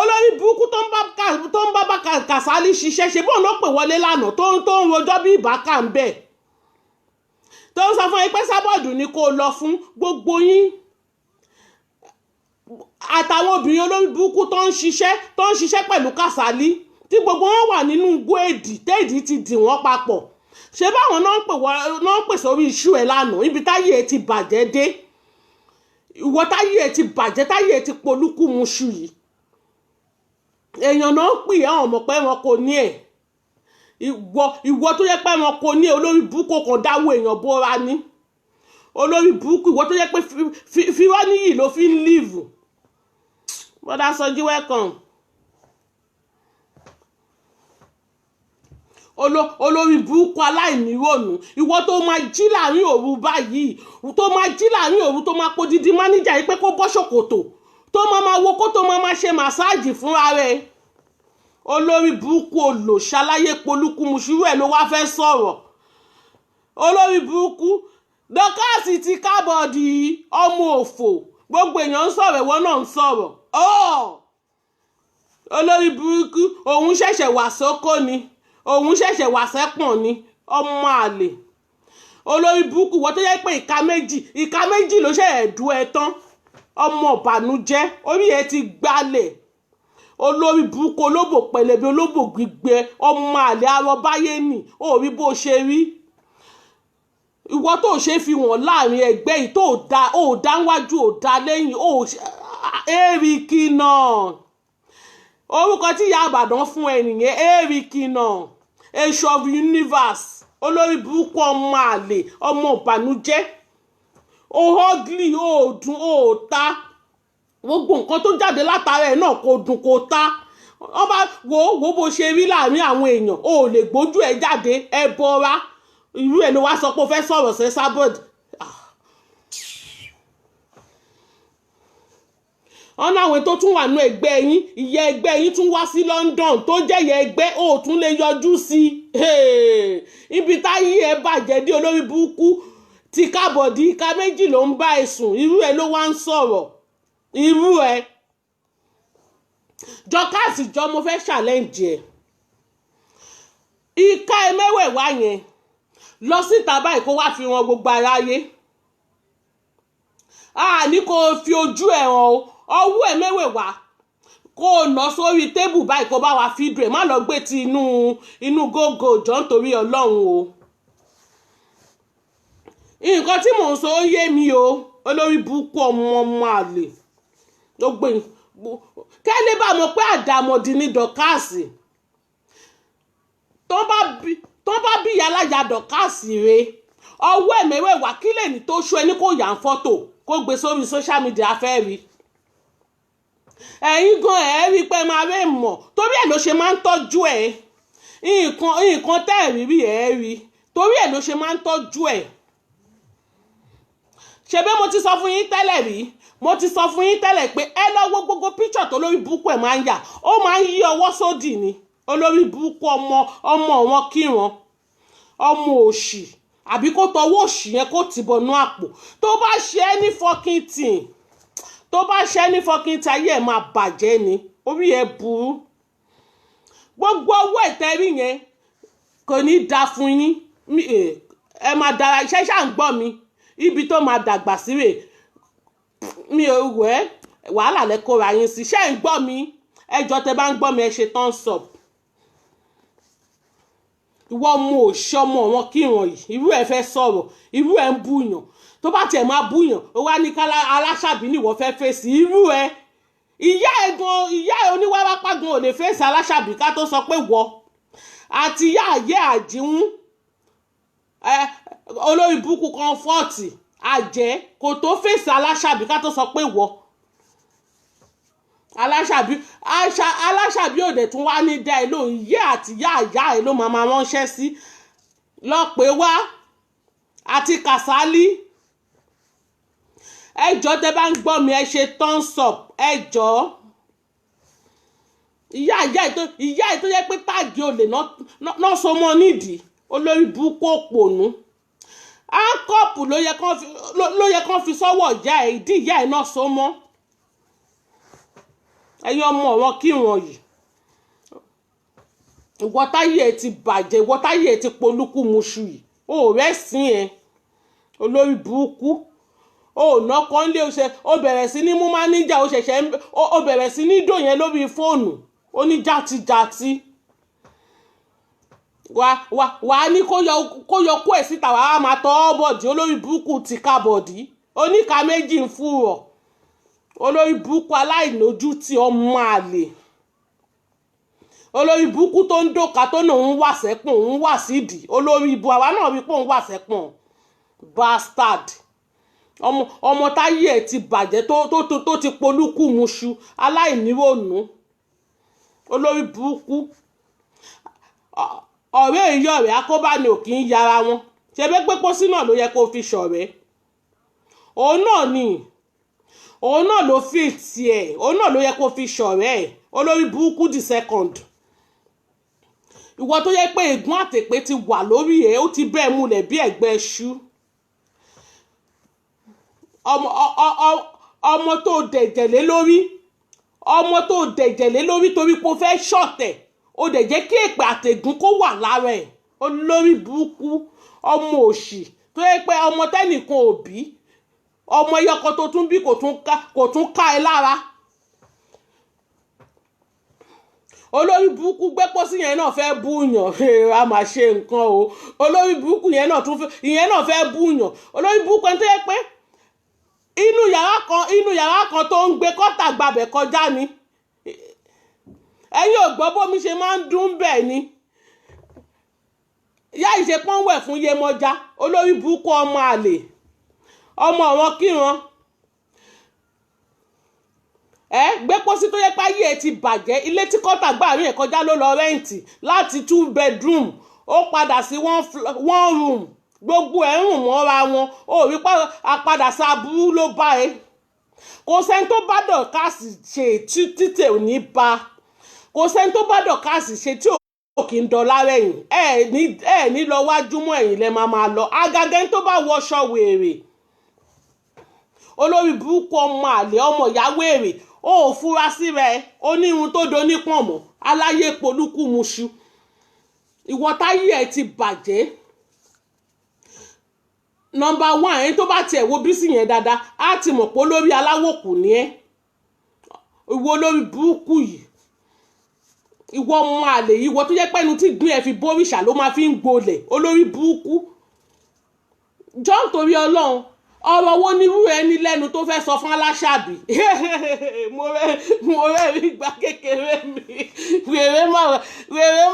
olórí burúkú tó ń bá Kàsálí ṣiṣẹ́ ṣe bóun ló pè wọlé lánàá tó ń rojọ́ bí ìbákà ń bẹ̀ tó ń sọ fún ẹ pé Esabod ni kó lọ fún gbogbo yín àtàwọn obìnrin olórí burúkú tó ń ṣiṣẹ́ pẹ̀lú Kàsálí tí gbogbo wọn wà nínú igbó èdì téèdì ti dì wọ́n papọ̀ ṣé báwọn náà ń pè sórí iṣu ẹ̀ lánàá ibi táyé ẹ ti bàjẹ́ dé ìwọ táyé ẹ ti bàjẹ́ táyé ẹ ti polúkú muṣu yìí èèyàn náà ń pè ẹ́ ọmọ pé wọn kò ní ẹ̀ ìwọ tó yẹ pé wọn kò ní ẹ̀ olórí burúkú kan dáwọ́ èèyàn bóra ní olórí burúkú ìwọ tó yẹ pé fíwọ́ níyì ló fi ń líìvù bọ́dá Sọjí welcome. olórí burúkú aláìnírònú ìwọ tó máa jí láàrin òru báyìí tó máa jí láàrin òru tó máa podidi máníjà yìí pé kó bọ́ ṣòkòtò tó máa wo kó tó máa ṣe màsáàjì fúnra rẹ̀ olórí burúkú olòṣàlàyé polúkú mùsùlùmí ẹ̀ ló wá fẹ́ sọ̀rọ̀ olórí burúkú dọ́kàsì ti kábọ̀dì ọmọ òfò gbogbo èèyàn ń sọ̀rọ̀ ìwọ náà ń sọ̀rọ̀ olórí burúkú òun ṣẹ̀ṣẹ̀ wà sóko ni òun ṣẹ̀ṣẹ̀ wà sẹ́pọ̀n ni ọmọ àlè olórí burúkú wọ́n tó yẹ pé ìka méjì ló ṣe ẹ̀dú ẹ tán ọmọ ìbànújẹ́ orí ẹ ti gbálẹ̀ olórí burúkú olóbò pẹlẹbẹ olóbò gbígbẹ ọmọ àlè arọbáyé nì ó rí bó ṣe rí ìwọ tó ṣe fi wọ́n láàrin ẹgbẹ́ yìí tó dá wájú ò dá lẹ́yìn Ẹ́ríkì náà orúkọ tí ìyá àbàdàn fún ẹ nìyẹn Ẹ́ríkì náà Èṣù of universe olórí burúkú ọmọ àlè ọmọ ìbànújẹ́ ugly dùn ta gbogbo nǹkan tó jáde látara ẹ̀ náà kò dùn kò ta wọ́n bá wo bó ṣe rí láàrin àwọn èèyàn ò lè gbójú ẹ̀ jáde ẹ bọ́ra irú ẹ̀ ló wá sọ pé ó fẹ́ sọ̀rọ̀ sí Esabod ọ̀nà àwọn tó tún wà nínú ẹgbẹ́ yín ìyá ẹgbẹ́ yín tún wá sí London tó jẹ́ ìyá ẹgbẹ́ ò tún lè yọjú sí ibi táyé ẹ bàjẹ́ dé olórí burúkú ti kábọ̀dì ìka méjì ló ń bá ẹ sùn irú ẹ ló wá ń sọ̀rọ̀ irú ẹ Dorcas jọ mo fẹ́ challenge ẹ ìka ẹ mẹ́wẹ̀ẹ̀wá yẹn lọ síta báyìí kó wá fi wọn gbogbo aráyé ní kó fi ojú ẹ hàn o ọwọ́ ẹ̀ mẹ́wẹ̀ẹ̀wá kó o nà sórí tébù báyìí kó bá wa fídíò ẹ̀ má lọ gbé ti inú gógó jọ nítorí Ọlọ́run o nǹkan tí mò ń sọ ó yé mi o olórí burúkú ọmọ àlè ló gbé kẹ́lẹ́ bá mọ̀ pé àdàmọ̀dì ní Dorcas tó bá bí aláya dọ̀kásì re ọwọ́ ẹ̀mẹ́wẹ̀wà kí lè ní tó ṣú ẹni kò yà ń fọ́tò kó gbé sórí social media fẹ́ rí ẹ̀yin gan ẹ̀ rí pé máa rẹ̀ mọ̀ torí ẹ̀ ló ṣe máa ń tọ́jú ẹ̀ nǹkan tẹ́ ẹ̀ rí ẹ̀ rí torí ẹ̀ ló ṣe máa ń tọ́jú ẹ̀ ṣe bẹ́ẹ̀ mo ti sọ fún yín tẹ́lẹ̀ rí mo ti sọ fún yín tẹ́lẹ̀ pé ẹ lọ wo gbogbo píṣọ̀ tó lórí burúkú ẹ̀ máa ń yà ó máa ń yí ọwọ́ sódì ni olórí burúkú ọmọ wọn kíran ọmọ òṣì àbí kó tọwọ́ òṣì yẹn kó tì bọnú àpò tó bá ṣe any fucking thing tó bá ṣe any fucking thing ayé ẹ̀ máa bàjẹ́ ni orí ẹ̀ burú gbogbo owó ìtẹ́rí yẹn kò ní da fún yín ẹ máa dára iṣẹ́ ṣáà ń gbọ́ mi ibi tó máa dàgbà sí rè mi ò wẹ́ wàhálà lẹ́kọ̀ọ́ra yín sí ṣé ń gbọ́ mi ẹjọ́ tẹ bá ń gbọ́ mi ẹ ṣe thumbs up ìwọ ọmọ òṣọmọ wọn kíran yìí irú ẹ fẹ́ sọ̀rọ̀ irú ẹ ń búyàn tó bá tiẹ̀ máa búyàn ó wá ní ká aláṣàbí nìwọ fẹ́ fèsì irú ẹ ìyá ẹ oníwárápá gan ò lè fèsì aláṣàbí ká tó sọ pé wọ àti ìyá àyè àjíhún olórí burúkú kan fọ́ọ̀tì àjẹ́ kò tó fèsì aláṣàbí ká tó sọ pé wọ aláṣàbí òde tún wá ní dá ẹ lóhùn ìyá àti ìyá àyá ẹ ló máa ránṣẹ́ sí lọ́pẹ́ wá àti Kàsálí ẹjọ́ tẹ bá ń gbọ́ mi ẹ ṣe thumbs up ẹjọ́ ìyá ẹ tó yẹ pé táàgì olè náà so mọ́ nídìí olórí burúkú òpònú áńkọ́ọ̀pù ló yẹ kán fi sọ́wọ́ ìyá ẹ ìdí ìyá ẹ náà so mọ́ ẹ̀yin ọmọ wọn kíran yìí ìwọ táyé ẹ ti bàjẹ́ ìwọ táyé ẹ ti polúkú muṣu yìí ó rẹ́ sí ẹ olórí burúkú ó ná kan lé ó bẹ̀rẹ̀ sí ní mú máníjà ó bẹ̀rẹ̀ sí ní dò yẹn lórí fóònù ó ní játijàti wàá ní kó yọ kó ẹ̀ síta wàá máa tọ́ ọ́ bọ̀dì olórí burúkú ti ká bọ̀dì oníka méjì ń fúrọ̀ olórí burúkú aláìlójútì ọmọ àlè olórí burúkú tó ń dòka tó náà ń wà sẹ́pọ̀n ń wà sídìí olórí ibu àwa náà rí pé òun wà sẹ́pọ̀n bastard ọmọ táyé ẹ̀ ti bàjẹ́ tó ti polúkú muṣu aláìníròònú olórí burúkú ọ̀rẹ́ èyí ọ̀rẹ́ akóbá ni ò kì í yára wọn ṣe bẹ́ẹ̀ pé pósí náà ló yẹ kó fi ṣọ̀rẹ́ òun náà ló fi tiẹ̀ òun náà ló yẹ kó fi ṣọ̀rẹ́ ẹ̀ olórí burúkú the second ìwọ tó yẹ pé ègún àtèpé ti wà lórí ẹ̀ ó ti bẹ́ẹ̀ múlẹ̀ bí ẹ̀gbẹ́ ṣú ọmọ tó dẹ̀jẹ̀lé lórí torí pé ó fẹ́ ṣọ̀tẹ̀ ó dẹ̀ jẹ́ kí èpè àtẹ̀gún kó wà lára ẹ̀ olórí burúkú ọmọ òṣì tó yẹ pé ọmọ tẹ́nìkan ò bí ọmọ ẹyọkọ tó tún bí kò tún ká ẹ lára olórí burúkú gbé pósí yẹn náà fẹ́ búyàn a máa ṣe nǹkan o olórí burúkú yẹn náà fẹ́ búyàn olórí burúkú ẹni tó yẹ pé inú yàrá kan tó ń gbé kọ́tà gbabẹ̀ kọjá ni ẹ̀yin ò gbọ́ bómi ṣe máa ń dún bẹ́ẹ̀ ni ìyá ìṣepọ́n wẹ̀ fún Yemọja olórí burúkú ọmọ àlè ọmọ àwọn kíran gbé pósí tó yẹ páyé ẹ ti bàjẹ́ ilé tí kọ́tà gbàrin ẹ̀ kọjá ló lọ rẹ́ǹtì láti 2 bedroom ó padà sí 1 room gbogbo ẹ̀ ń rùn mọ́ra wọn ó rí padà sí aburú ló bá ẹ kò sẹ́ni tó bá dọ̀kásì ṣe títẹ̀ ò ní bá kò sẹ́ni tó bá dọ̀kásì ṣe tí ò kì í dọ̀lá rẹ̀yìn ẹ̀ ní lọ wájú mọ́ ẹ̀yìn lẹ́ máa lọ agagẹ́ tó bá wọṣọ wèrè olórí burúkú ọmọ àlè ọmọ ìyá wèrè ó fura sí rẹ onírun tó do nípọ̀n mọ́ aláyé polúkú muṣu ìwọ táyé ẹ̀ ti bàjẹ́ number 1 ẹni tó bá tiẹ̀ wo Bísí yẹn dáadáa á ti mọ̀ pé olórí aláwòkù ni ẹ́ ìwọ olórí burúkú yìí ìwọ ọmọ àlè yìí ìwọ tó jẹ́ pẹ́nu tí gbin ẹ̀ fi bóríṣà ló máa fi ń gbolẹ̀ olórí burúkú jọ́ nítorí Ọlọ́run ọ̀rọ̀ wo ni irú ẹni lẹ́nu tó fẹ́ sọ fún Aláṣàbí mo rẹ́ rí ìgbà kékeré mi wèrè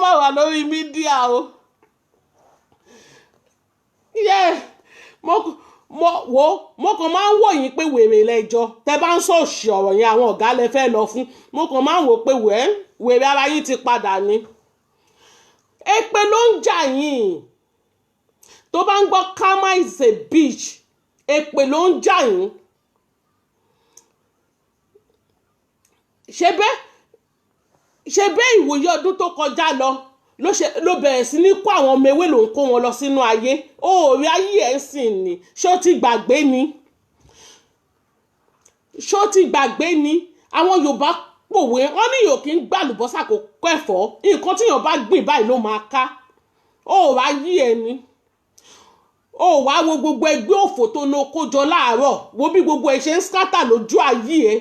má wà lórí mídíà o. Mo kàn máa ń wò yín pé wèrè lẹ́jọ́ tẹ́ bá ń sọ òṣì ọ̀rọ̀ yẹn àwọn ọ̀gá lẹ fẹ́ lọ fún. Mo kàn máa ń wò pé wèrè ara yín ti padà ní. Èpè ló ń jà yín tó bá ń gbọ́ karma is a bitch, èpè ló ń jà yín. ṣe bẹ́ẹ̀ ìwòye ọdún tó kọjá lọ ló bẹ̀rẹ̀ sí ní kó àwọn ọmọ ewé ló ń kó wọn lọ sínú ayé. Oòrí ayé ẹ̀ sìn ni ṣó ti gbàgbé ni àwọn Yorùbá pòwe wọ́n ní yòó kí ń gbàlùbọ́sà kó kọ́ ẹ̀fọ́, nǹkan tí yàn bá gbìn báyìí ló máa ká. Oòrí ayé ẹ̀ ni ó wá wo gbogbo ẹgbẹ́ òfò tó lọ kójọ láàárọ̀, wo bí gbogbo ẹ̀ ṣe ń skátà lójú ayé ẹ̀.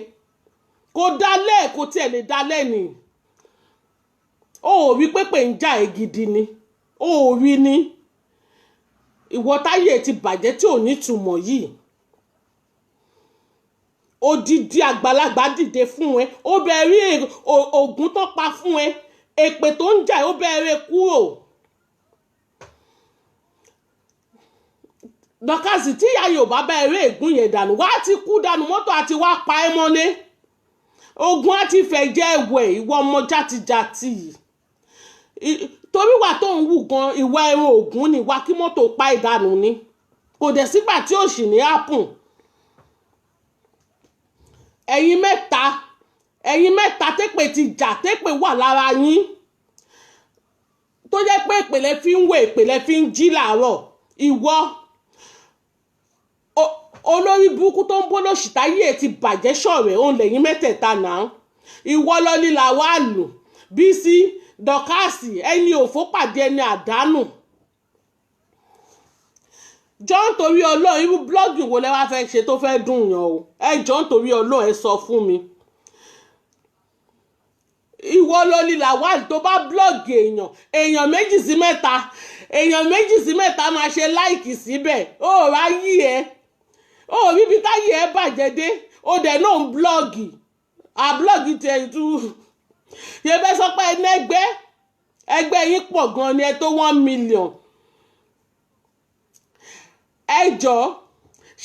Kò dálẹ̀ kò tiẹ̀ lè dálẹ̀ ni. Ó rí pépè ń jà ẹ́ gidi ni, ó rí ni ìwọ táyé ti bàjẹ́ tí ò ní túmọ̀ yìí. Odidi àgbàlagbà dìde fún ẹ, ó bẹ̀rẹ̀ ògùn tó pa fún ẹ, èpè tó ń jà ẹ́ ó bẹ̀rẹ̀ kúrò. Dọ́kàsì tí ìyá Yorùbá bẹ̀rẹ̀ ègún yẹn dànù wá ti kú dànù, mọ́tò àti wá pa ẹ́ mọ́lé. Ogun á ti fẹ́ jẹ́ ẹ̀wẹ̀ ìwọ ọmọ játijàti yìí. Torí wà tó ń wù gan ìwà ẹran ògún ni wà kí mọ́tò pa ìdànù ni. Kò dẹ̀ sígbà tí ò sì ní happen. Ẹ̀yin mẹ́ta tépè ti jà, tépè wà lára yín. Tó jẹ́ pé ìpèlè fi ń wé ìpèlè fi ń jí làárọ̀. Ìwọ olórí burúkú tó ń bó lòṣì táyé ti bàjẹ́ ṣọ̀rẹ́ òun lẹ́yìn mẹ́tẹ̀ẹ̀ta náà. Ìwọ lọ ní Làwálù, Bísí, Dọ́kàsì, ẹni òfó pàdé ẹni àdánù. Jọ́ nítorí Ọlọ́run irú blọ́ọ̀gì wo lẹ wá fẹ́ ṣe tó fẹ́ dùn yàn o. Jọ́ nítorí Ọlọ́run ẹ sọ fún mi. Ìwọ lọ ní Làwálù tó bá blọ́ọ̀gì èèyàn méjì sí mẹ́ta máa ṣe láìkì síbẹ̀. Ó ráyè ẹ. Ó rí bí táyé ẹ bàjẹ́ dé. Ó dẹ̀ náà ń blọ́ọ̀gì. Blọ́ọ̀gì tiẹ̀ tú. Yẹ bẹ́ sọ pé ẹgbẹ́ yín pọ̀ gan ni ẹ tó 1 million. Ẹ jọ̀ọ́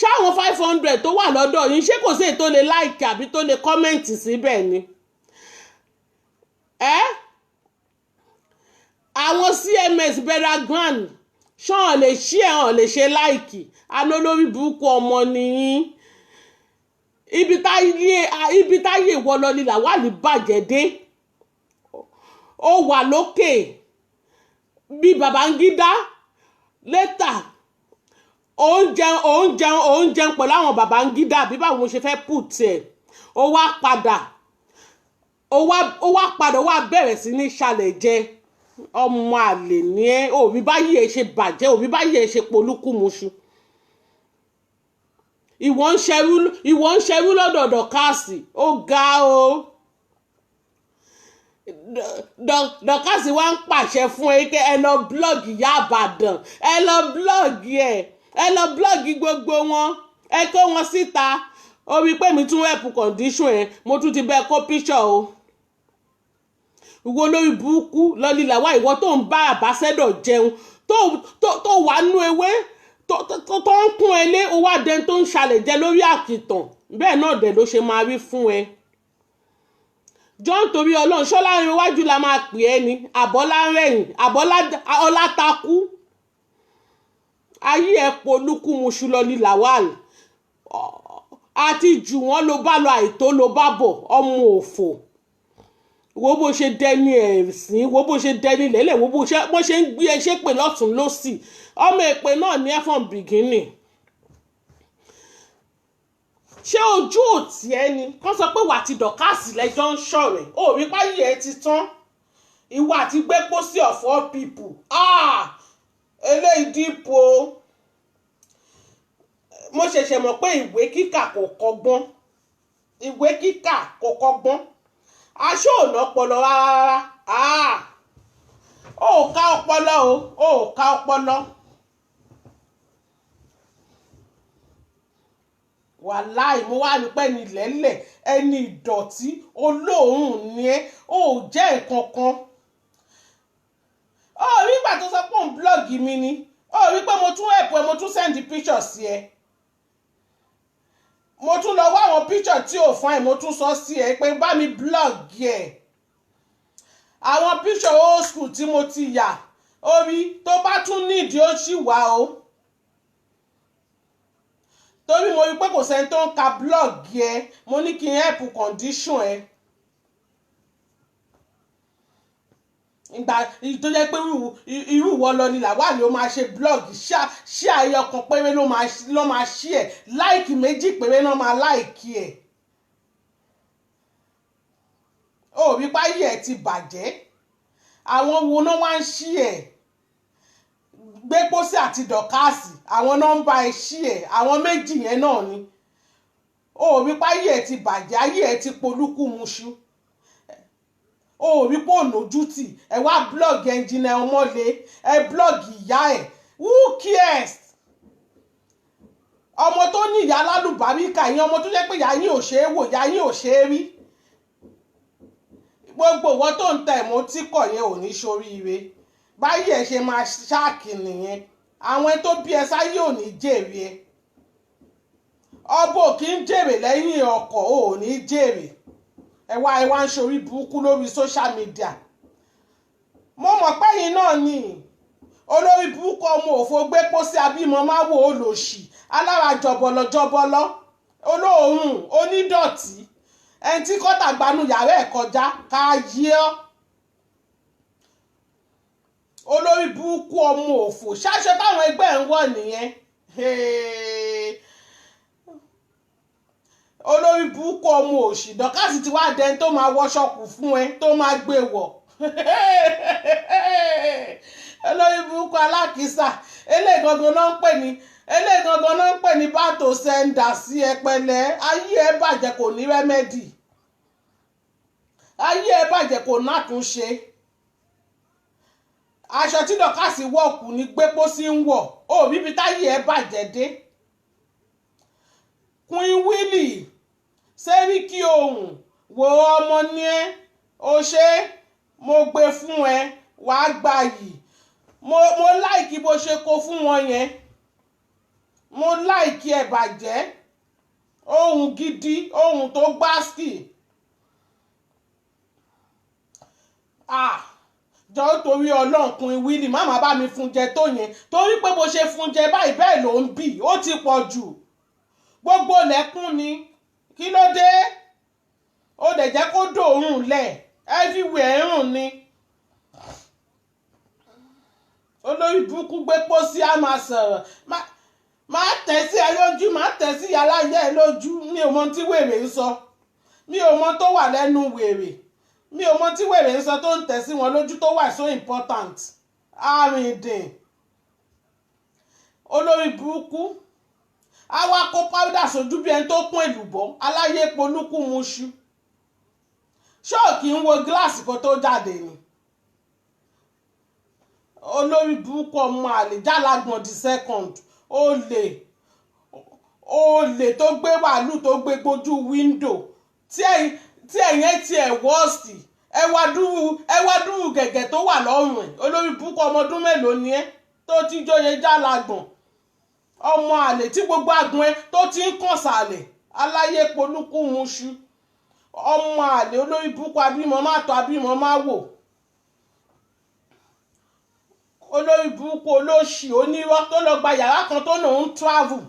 ṣáwọn 500 tó wà lọ́dọ̀ yín ṣé kò sí èyí tó lè láìkì àbí tó lè kọ́mẹ̀ntì síbẹ̀ ni. Àwọn CMS Beragan ṣọ́n lè ṣí ẹ̀hàn lè ṣe láìkì aná lórí burúkú ọmọ nìyí. Ibi táyé ìwọ lọ ní Làwálì bàjẹ́ dé. Ó wà lókè bí Babangida létà ó ń jẹun pẹ̀lú àwọn Babangida bí báwo mo ṣe fẹ́ put ẹ̀. Ó wá bẹ̀rẹ̀ sí ní ṣàlẹ̀ jẹ ọmọ àlè ní ẹ́. Òbí báyìí ẹ ṣe bàjẹ́, òbí báyìí ẹ ṣe polúkúmuṣu. Ìwọ ń ṣerú lọ́dọ̀ Dọ́kàsì, ó ga o. Dọ́kàsì wá ń pàṣẹ fún ẹ pé ẹ lọ blọ́ọ̀gì Ìyá Ìbàdàn, ẹ lọ blọ́ọ̀gì gbogbo wọn, ẹ kó wọn síta. Ó rí pé mi tún help condition ẹ, mo tún ti bẹ́ẹ̀ kó picture o. Ìwọ lórí burúkú lọ́lí làwá ìwọ tó ń bá àbáṣẹ́dọ̀ jẹun tó wà nú ewé tó ń kún ẹlé ó wá dẹni tó ń ṣàlẹ̀ jẹ lórí àkìtàn. Bẹ́ẹ̀ náà dẹ̀ ló ṣe máa rí fún ẹ. Jọ́ nítorí Ọlọ́run ṣọ́lárin iwájú la máa pè ẹ́ ni àbọ́lá rẹ̀yìn àbọ́lá ọlátakú. Ayé ẹ̀ polúkúmuṣu lọ́lí làwálì àti jù wọ́n ló bá lọ àìtó ló bá bọ̀ ọmọ òfò. Wo bó ṣe dẹni ẹ̀sìn, wo bó ṣe dẹni lẹ́lẹ̀, wo bó ṣe ń gbé ẹṣẹ́ pè lọ́tún lọ́sì. Ọmọ èpè náà ní from beginning. Ṣé ojú òtí ẹni kán sọ pé wà ti Dọ́kàsì lẹ́jọ́ ń ṣọ̀rẹ́ ó rí páyé ẹ ti tán. Ìwà àti gbé pósí of all people. Eléyìí dípò. Mo ṣẹ̀ṣẹ̀ mọ̀ pé ìwé kíkà kò kọ́gbọ́n. Aṣọ ò lọ́pọlọ rárá. Ó ká ọpọlọ o, ó ká ọpọlọ. wàláì mo wá ní pẹ́ ní lẹ́lẹ̀ ẹni ìdọ̀tí olóòórùn ni ẹ́ ò jẹ́ nǹkan kan. Ó rí ìgbà tó sọ pé òun blọ́ọ̀gì mi ni ó rí pé mo tún ẹ̀pọ̀ mo tún send picture sí ẹ mo tún lọ wá àwọn picture tí ò fún ẹ mo tún sọ sí ẹ pé bá mi blọ́ọ̀gì ẹ àwọn picture old school tí mo ti yà orí tó bá tún nídìí ó sì wá o torí mo rí pé kò sẹ́ni tó ń ka blọ́ọ̀gì ẹ mo ní kí n help condition ẹ ìgbà tó jẹ́ pé irú ìwọ lọ ni Lawal ó máa ṣe blọ́ọ̀gì ṣí àyè ọkàn péré ló máa ṣí ẹ̀ láìkì méjì péré náà máa láìkì ẹ̀ ó rí páyé ẹ̀ ti bàjẹ́ àwọn wo náà wá ń ṣí ẹ̀ Gbéposí àti Dọ̀kásì àwọn nọ́mbà ẹ̀ ṣí ẹ̀ àwọn méjì yẹn náà ni ó rí páyé ẹ̀ ti bàjẹ́ ayé ẹ̀ ti polúkú muṣu ó rí pé ònójútì ẹ wá blọ́ọ̀gì ẹnjìnà Ọmọlé ẹ blọ́ọ̀gì ìyá ẹ̀ who cares ọmọ tó ní ìyá alálùbáríkà yẹn ọmọ tó jẹ́ pé ìyá yín ò ṣe é wò ìyá yín ò ṣe é rí gbogbo ìwọ tó ń tẹ ìmọ̀ tí kọ̀ yẹn ò ní ṣoríire báyìí ẹ ṣe máa ṣáàkì nìyẹn àwọn tó bí ẹ sáyé ò ní jèrè ẹ ọbọ kì í jèrè lẹ́yìn ọkọ̀ ò ní jèrè ẹ wá ń ṣorí burúkú lórí social media mo mọ̀ pé yín náà ni olórí burúkú ọmọ òfò Gbéposí abímọ máa wò ó lòṣì alára jọbọlọ olóòórùn onídọ̀tí ẹni tí kọ́tà gbanú yàrá ẹ̀ kọjá ká yí ọ́ olórí burúkú ọmọ òfò ṣáṣọ táwọn ẹgbẹ́ ń wọ̀ nìyẹn olórí burúkú ọmọ òṣì Dọ̀kásì ti wá dẹni tó máa wọṣọkù fún ẹ tó máa gbé wọ̀ olórí burúkú alákìísà eléyìí gangan náà ń pè ní bàtò sẹ́ńdà sí ẹ pẹ̀lẹ́ ayé ẹ bàjẹ́ kò ní rẹ́mẹ́dì ayé ẹ bàjẹ́ kò nátúnṣe aṣọ tí Dọ̀kásì wọ̀kù ní Gbéposí ń wọ̀ ó bíbi táyé ẹ bàjẹ́ dé Queen Willy Sẹ́ríkì ohun wo ọmọ ní ẹ o ṣe mo gbé fún ẹ wàá gbà yìí mo láìkí bó ṣe kó fún wọn yẹn mo láìkí ẹ bàjẹ́ ohun gidi ohun tó gbásìkì jọ torí Ọlọ́run Queen Willy má má bá mi fún jẹ tó yẹn torí pé bó ṣe fún jẹ báyìí bẹ́ẹ̀ ló ń bì ó ti pọ̀ jù gbogbo lẹ́kún ni kí ló dé ó dẹ̀ jẹ́ kó dòórùn lẹ̀ everywhere rùn ni olórí burúkú Gbéposí á máa sọ̀rọ̀ máa tẹ̀ sí ẹ lójú máa tẹ̀ sí aláyẹ̀ ẹ lójú mi ò mọ tí wèrè ń sọ mi ò mọ tó wà lẹ́nu wèrè mi ò mọ tí wèrè ń sọ tó ń tẹ̀ sí wọn lójú tó wà so important àrìndìn olórí burúkú àwa kó powder sójú bí ẹni tó kún èlùbọ́ aláyé polúkú muṣu ṣọ́ọ̀kì ń wo gíláàsì kan tó jáde ni olórí burúkú ọmọ àlè Jálàgbọ̀n the second olè tó gbé wàálù tó gbé gbójú wíńdò tí ẹ̀yìn ti ẹ̀ wọ́ọ̀sì ẹ wá dúró gẹ̀gẹ̀ tó wà lọ́rùn ẹ̀ olórí burúkú ọmọ ọdún mélòó ni ẹ́ tó ti jóye Jálàgbọ̀n ọmọ àlè tí gbogbo àgbọn ẹ tó ti ń kàn sàlẹ̀ aláyé polúkú muṣu ọmọ àlè olórí burúkú abímọ má tọ́ abímọ má wò olórí burúkú olóṣì onírọ́ tó lọ gba yàrá kan tó lòun ń travel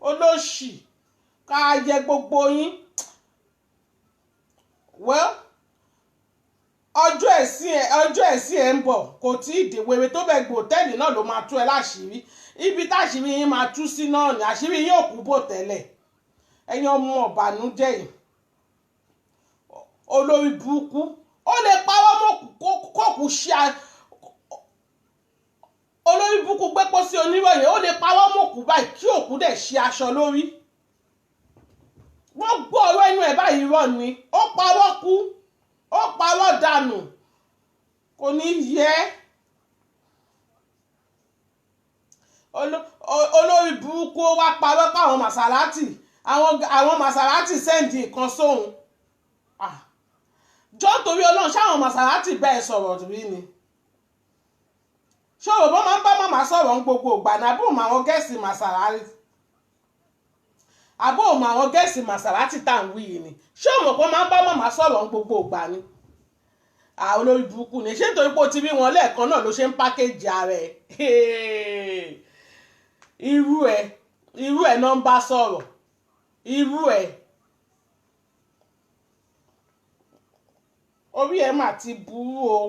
olóṣì ká yẹ gbogbo yín well ọjọ́ ẹ̀sìn ẹ̀ ń bọ̀ kò tí ì dé wèrè tó bẹ̀ gbò hòtẹ́ẹ̀lì náà ló máa tú ẹ láṣìírí ibi táṣìírí yín máa tú sí náà ni àṣírí yín ò kú bò tẹ́lẹ̀ ẹ̀yin ọmọ ọ̀bànújẹ́ yìí olórí burúkú ó lè pawọ́ mọ́ kókù ṣe olórí burúkú Gbéposí oníròyìn ó lè pawọ́ mọ́ òkú báyìí kí òkú dẹ̀ ṣe aṣọ lórí wọ́n gbọ́ ọ̀rọ̀ inú ẹ̀ báyìí rọ̀ ni ó pawọ́ kú ó pawọ́ dànù kò ní yẹ olórí burúkú ó wá pawọ́ káwọn Màsálátì àwọn Maserati sẹ́ǹdì nǹkan sóhun jọ́ torí Ọlọ́run ṣáwọn Maserati bẹ́ẹ̀ sọ̀rọ̀ rí ni ṣòro bó máa ń bá màmá sọ̀rọ̀ ń gbogbo ìgbà ní àbúrò àwọn gẹ̀ẹ́sì Maserati àbúrò àwọn gẹ̀ẹ́sì Maserati tá à ń wí yìí ni ṣé o mọ̀ pé máa ń bá màmá sọ̀rọ̀ ń gbogbo ìgbà ni olórí burúkú ni ṣé nítorí pé o ti rí wọn lẹ́ẹ̀kan náà ló ṣe ń pákéjì ara ẹ̀ irú ẹ̀ náà ń bá sọ̀rọ̀ irú ẹ̀ orí ẹ̀ mà ti burú o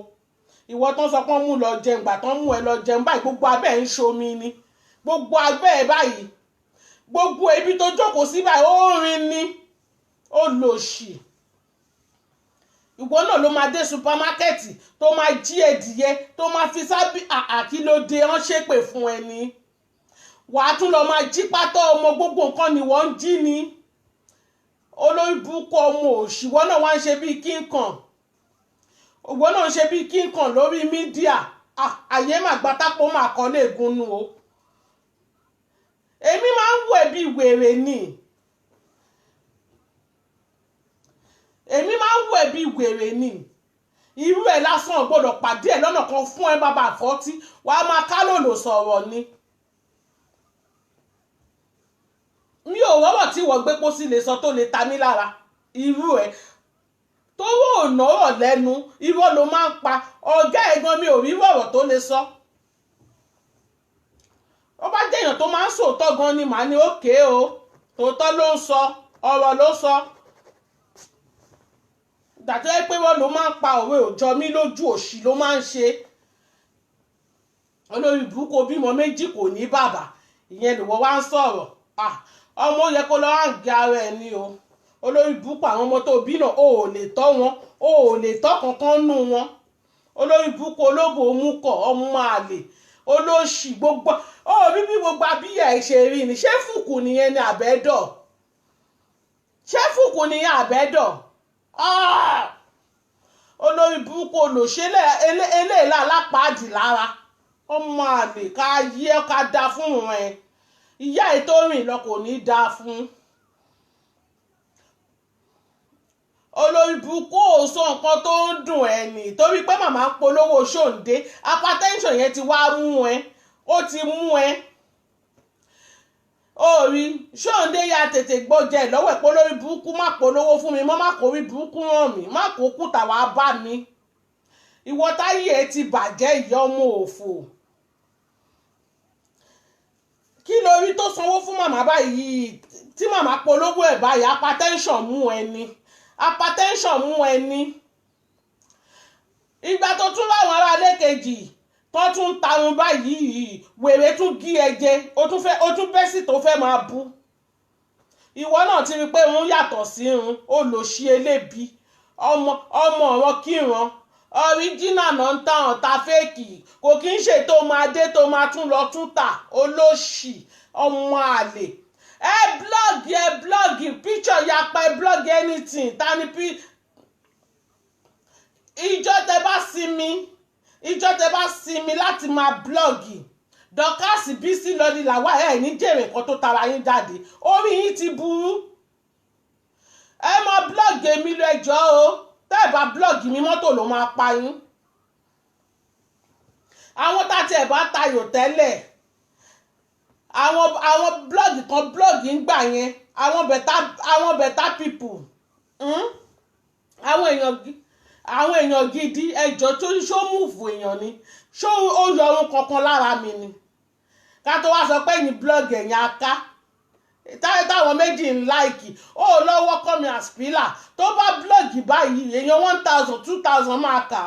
ìwọ tó ń sọ pé wọ́n mú lọ jẹun gbà tó ń mú ẹ lọ jẹun báyìí gbogbo abẹ́ ẹ̀ ń ṣomi ni gbogbo abẹ́ ẹ̀ báyìí gbogbo ibi tó jókòó sí báyìí ó rin ni ó lò ṣì ìwọ náà ló máa dé supamákẹ́ẹ̀tì tó máa jí ẹdìyẹ tó máa fi sábì àkílódé ọ́n ṣépè fún ẹni wàá tún lọ máa jí pátá ọmọ gbogbo nǹkan ni wọ́n ń jí ni olórí burúkú ọmọ òṣìwọ́ náà wá ń ṣe bíi kíǹkan ògbó náà ń ṣe bíi kíǹkan lórí mídíà àyè mà gbátápó mà kọ́ lè gúnnú o èmi máa ń wò ẹ́ bíi wèrè ni èmi máa ń wò ẹ́ bíi wèrè ni irú ẹ̀ lásán gbọ́dọ̀ pàdé ẹ̀ lọ́nà kan fún ẹ bàbá àfọ́tí wàá máa kálòlò sọ̀rọ̀ ni mi ò rọ́rọ̀ tí wọ́n gbé pósí lè sọ tó lè ta mí lára irú ẹ̀ tó wò nọ́rọ̀ lẹ́nu irọ́ ló máa ń pa ọ̀gá ẹ̀gbọ́n mi ò rí rọ̀rọ̀ tó lè sọ ó bá jẹ́yàn tó máa ń sòótọ́ gan ni màá ní òkè o tòótọ́ ló ń sọ ọ̀rọ̀ ló sọ dàtọ́ ẹ pé wọ́n ló máa ń pa òwe òjọ mi lójú òṣì ló máa ń ṣe olórí burúkú bímọ méjì kò ní bàbá ìyẹn ló wá ń sọ̀rọ̀ ọmọ yẹ kó lọ hàǹgì ara ẹ ní o olórí burúkú àwọn ọmọ tó bí náà o ò lè tọ́ wọn o ò lè tọ́ kankan nù wọn olórí burúkú olóbò omúkọ ọmọ àlè olóṣì gbogbo bí gbogbo abíyà ẹ ṣe rí ni ṣé fùkù nìyẹn ni àbẹ́dọ̀ ṣé fùkù nìyẹn àbẹ́dọ̀ olórí burúkú olòṣèlè eléèlà alápàdì lára ọmọ àlè ká yẹ ká dá fún ẹ ìyá ẹ tó rìn lọ kò ní dá fún olórí burúkú ò sọ nǹkan tó ń dùn ẹ nì torí pé màmá ń polówó ṣòǹdé hypertension yẹn ti wá mú ẹ ó ti mú ẹ orí ṣòǹdé ya tètè gbọ́jẹ lọ́wọ́ ẹ̀pọ̀ lórí burúkú má polówó fún mi mọ́ má kó rí burúkú ràn mí má kó kùtà wá bá mi ìwọ táyé ẹ ti bàjẹ́ ìyá ọmọ òfò kí lórí tó sanwó fún màmá báyìí tí màmá polówó ẹ̀ báyìí hypertension mú ẹni hypertension mú ẹni ìgbà tó tún láwọn aráalé kejì tó tún ń tarun báyìí wèrè tún gí ẹjẹ ó tún bẹ́ sí tó fẹ́ máa bú ìwọ náà ti rí pé òun yàtọ̀ sí irun olòṣì elébi ọmọ ọ̀rọ̀ kíran ọ̀ríjínà náà ń tàn ọ̀tá fẹ́ẹ̀kì kò kí ń ṣe tó máa dé tó máa tún lọ tún tà olóṣì ọmọ àlè ẹ blọ́ọ̀gì picture yapa ẹ blọ́ọ̀gì anything tani ìjọ tẹ bá sinmi láti máa blọ́ọ̀gì dọ́kásì bísí lọ́dí làwà ẹ̀ ní jèrè nǹkan tó tara yín jáde orí yín ti burú ẹ mọ blọ́ọ̀gì èmi lọ ẹjọ́ o tẹ́ ẹ bá blọ́ọ̀gì mi mọ́tò ló máa pa yín àwọn tàti ẹ̀ bá tayò tẹ́lẹ̀ àwọn blọ́ọ̀gì kan blọ́ọ̀gì ń gbà yẹn àwọn better people àwọn èèyàn gidi ẹjọ́ tó ń ṣó múùfù èèyàn ni ṣó ó yọ ohun kankan lára mi ni ká tó wá sọ pé ẹ̀yin blọ́ọ̀gì ẹ̀yin aká táwọn méjì ń láìkì ó lọ́wọ́ kọ́ mi àspílà tó bá blọ́ọ̀gì báyìí èèyàn 1000 2000 máa kà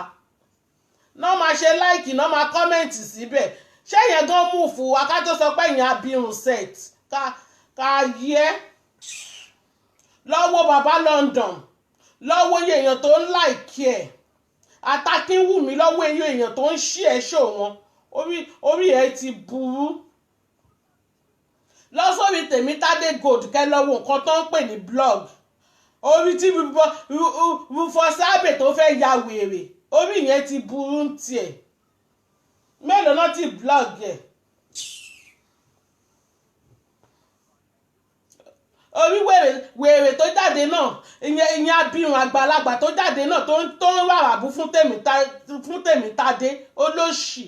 náà máa ṣe láìkì náà máa kọ́mẹ̀ntì síbẹ̀ ṣé yẹn gan múùfù wa ká tó sọ pé ẹ̀yin abirùn set ká yẹ lọ́wọ́ bàbá London lọ́wọ́ iye èèyàn tó ń láìkí ẹ̀ Atakínwùmí lọ́wọ́ iye èèyàn tó ń ṣí ẹ̀ ṣò wọn orí ẹ̀ ti burú lọ́sọ̀rí Tèmítádé Gold kẹ́ lọ́wọ́ nǹkan tó ń pè ní blog orí tí Rufus Abẹ tó fẹ́ ya wèrè orí yẹn ti burú ń tiẹ̀ mélòó náà ti blog ẹ̀ orí wèrè tó jáde náà ìyẹn abirùn àgbàlagbà tó jáde náà tó ń ràràbù fún Tèmítádé olóṣì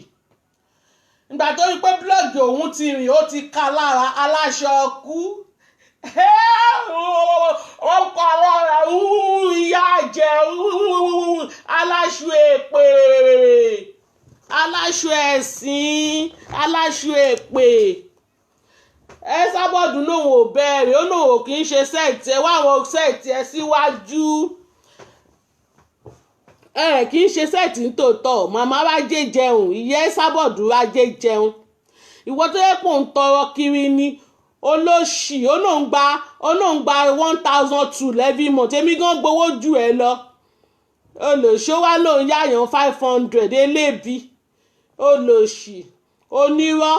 ìgbà tó rí pé búlọ́ọ̀gì òun ti rìn ó ti ka lára aláṣọ ọkú wọ́n kọ́ lára ìyá jẹ aláṣọ èpè aláṣọ ẹ̀sìn aláṣọ èpè Ẹsábọ̀dù lòun ò bẹ̀rẹ̀ ó lòun ò kì í ṣe sẹ́ẹ̀tì ẹ wá àwọn sẹ́ẹ̀tì ẹ síwájú kì í ṣe sẹ́ẹ̀tì nítòótọ́ màmá rájé jẹun ìyá Ẹsábọ̀dù rájé jẹun ìwọ tó yẹ kó ń tọrọ kiri ni olóṣì ó lòun gba 1,200 every month èmi gan gbowó jù ẹ lọ olóṣì ó wá lòun yáyàn 500 elébi olóṣì onírọ́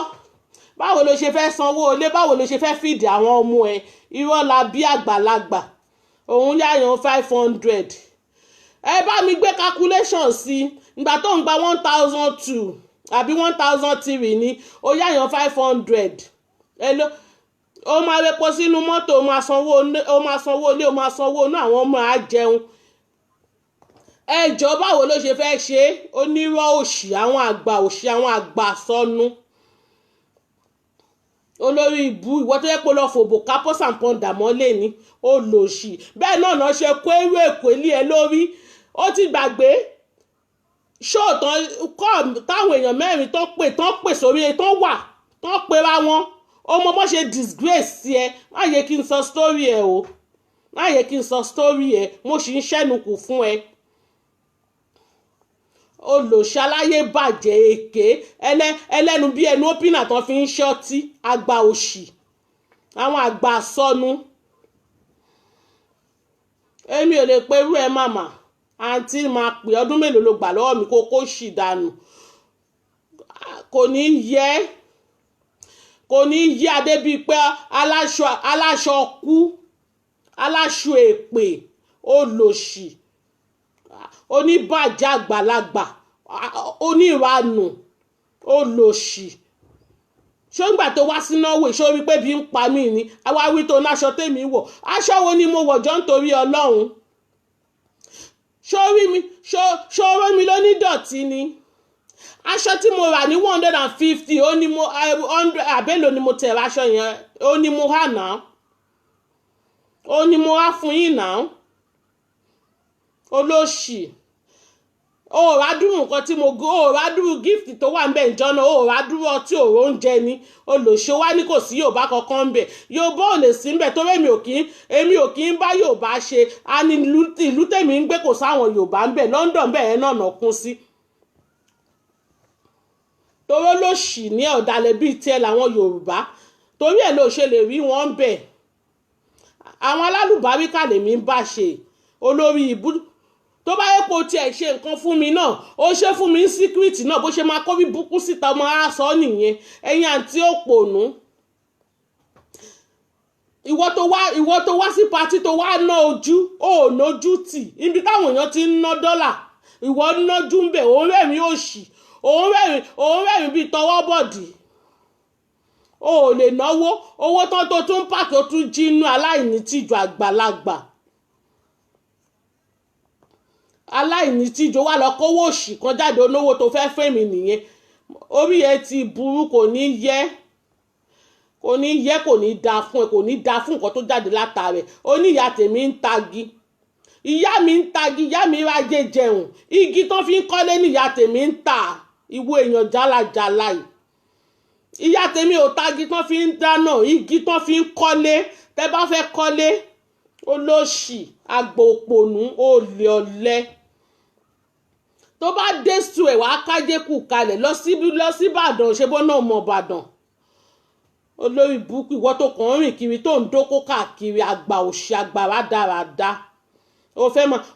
báwo ló ṣe fẹ́ sanwó ilé báwo ló ṣe fẹ́ fìdí àwọn ọmọ ẹ irọ́ la bí àgbàlagbà òun yáyàn 500 ẹ bá mi gbé calculation sí ìgbà tó ń gba 1,200 àbí 1,300 ní ó yáyàn 500 ẹ ló ó máa repo sínú mọ́tò ó máa sanwó ilé ó máa sanwó inú àwọn ọmọ á jẹun ẹjọ́ báwo ló ṣe fẹ́ ṣe onírọ́ òṣì àwọn àgbà sọnù olórí ìbú ìwọ tó yẹ pé lọ fòbò kápọ́sà pọ́ndà mọ́lẹ̀ ní olòṣì bẹ́ẹ̀ náà ṣe kó èrò èkó ilé ẹ lórí ó ti gbàgbé ṣóòtán kọ́ táwọn èèyàn mẹ́rin tán pè sórí ẹ tán pera wọn ó mọ bó ṣe disgrace sí ẹ má yẹ kí n sọ story ẹ o má yẹ kí n sọ story ẹ mo sì ń ṣẹ́nukù fún ẹ olùṣàlàyé bàjẹ́ èké ẹlẹ́nu bí ẹnu ópínà tó fi ń ṣọ́tí àgbà òṣì àwọn àgbà sọnù èmi ò lè perú ẹ màmá àǹtí máa pè ọdún mélòó ló gbà lọ́wọ́ mi kó ṣì dànù kò ní yẹ adé bíi pé aláṣọ kú aláṣọ èpè olòṣì oníbàjẹ́ àgbàlagbà oníranù olòṣì ṣó ń gbà tó wá sí Norway ṣó rí pé bí ń pa mí ni àwa wí tó náṣọ tèmi wọ̀ aṣọ wo ni mo wọ̀ jọ nítorí Ọlọ́run ṣó rí mi lónídọ̀tí ni aṣọ tí mo rà ní 150 ó ní mo 100 àbẹ́lò ni mo tẹ̀ra aṣọ yẹn ó ní mo hà náà ó ní mo wá fún yín náà olóṣì òòrádúró nǹkan tí mo gbé òòrádúró gift tó wà ń bẹ̀ ìjọ náà òòrádúró ọtí òòró oúnjẹ ni olóṣì wá ní kò sí Yorùbá kankan ń bẹ̀ Yorùbá ò lè sí ń bẹ̀ torí èmi ò kí ń bá Yorùbá ṣe a ní ìlú tèmi ń gbé kò sáwọn Yorùbá ń bẹ̀ London bẹ́ẹ̀ náà nà kún sí torí olóṣì ní ọ̀dàlẹ̀ bíi tiẹ̀ làwọn Yorùbá torí ẹ̀ ló ṣe lè rí wọn ń bẹ̀ àwọn alálùbáríkà lèmi ń bá ṣe olórí ìbú tó bá yẹ kó tiẹ̀ ṣe nǹkan fún mi náà ó ṣe fún mi ní síkírìtì náà bó ṣe máa kó bí búkú síta ọmọ aṣọ nìyẹn ẹ̀yin àǹtí òpònú ìwọ tó wá sí patí tó wá ná ojú ó nójú tì ibi táwọn èèyàn ti ń ná dọ́là ìwọ nájú ń bẹ̀ òun rẹ̀rín òṣì òun rẹ̀rín bíi tọwọ́ bọ̀dì o ò lè náwó owó tán tó tún pàkì ó tún jí inú aláìní tìjú àgbàlagbà aláìní tíjọ wà lọ kówó òṣì kan jáde olówó tó fẹ́ fèmí nìyẹn orí ẹ ti burú kò ní yẹ kò ní dáa fún ẹ kò ní dáa fún nǹkan tó jáde látàrẹ ó ní ìyá tèmi ń tagi ìyá mi rájẹ jẹun igi tán fi ń kọ́lé ní ìyá tèmi ń tà ìwọ èèyàn jálajàla yìí ìyá tèmi ò tagi tán fi ń dáná igi tán fi ń kọ́lé tẹ bá fẹ́ kọ́lé olóṣì àgbò òpònú olè ọ̀lẹ tó bá dé sùn ẹ̀ wá kájékù kalẹ̀ lọ sí Ìbàdàn ṣe bọ́ náà mọ̀ Ìbàdàn olórí burúkú ìwọ tó kàn ń rìn kiri tó ń dókó káàkiri àgbà òṣì àgbà rádaràda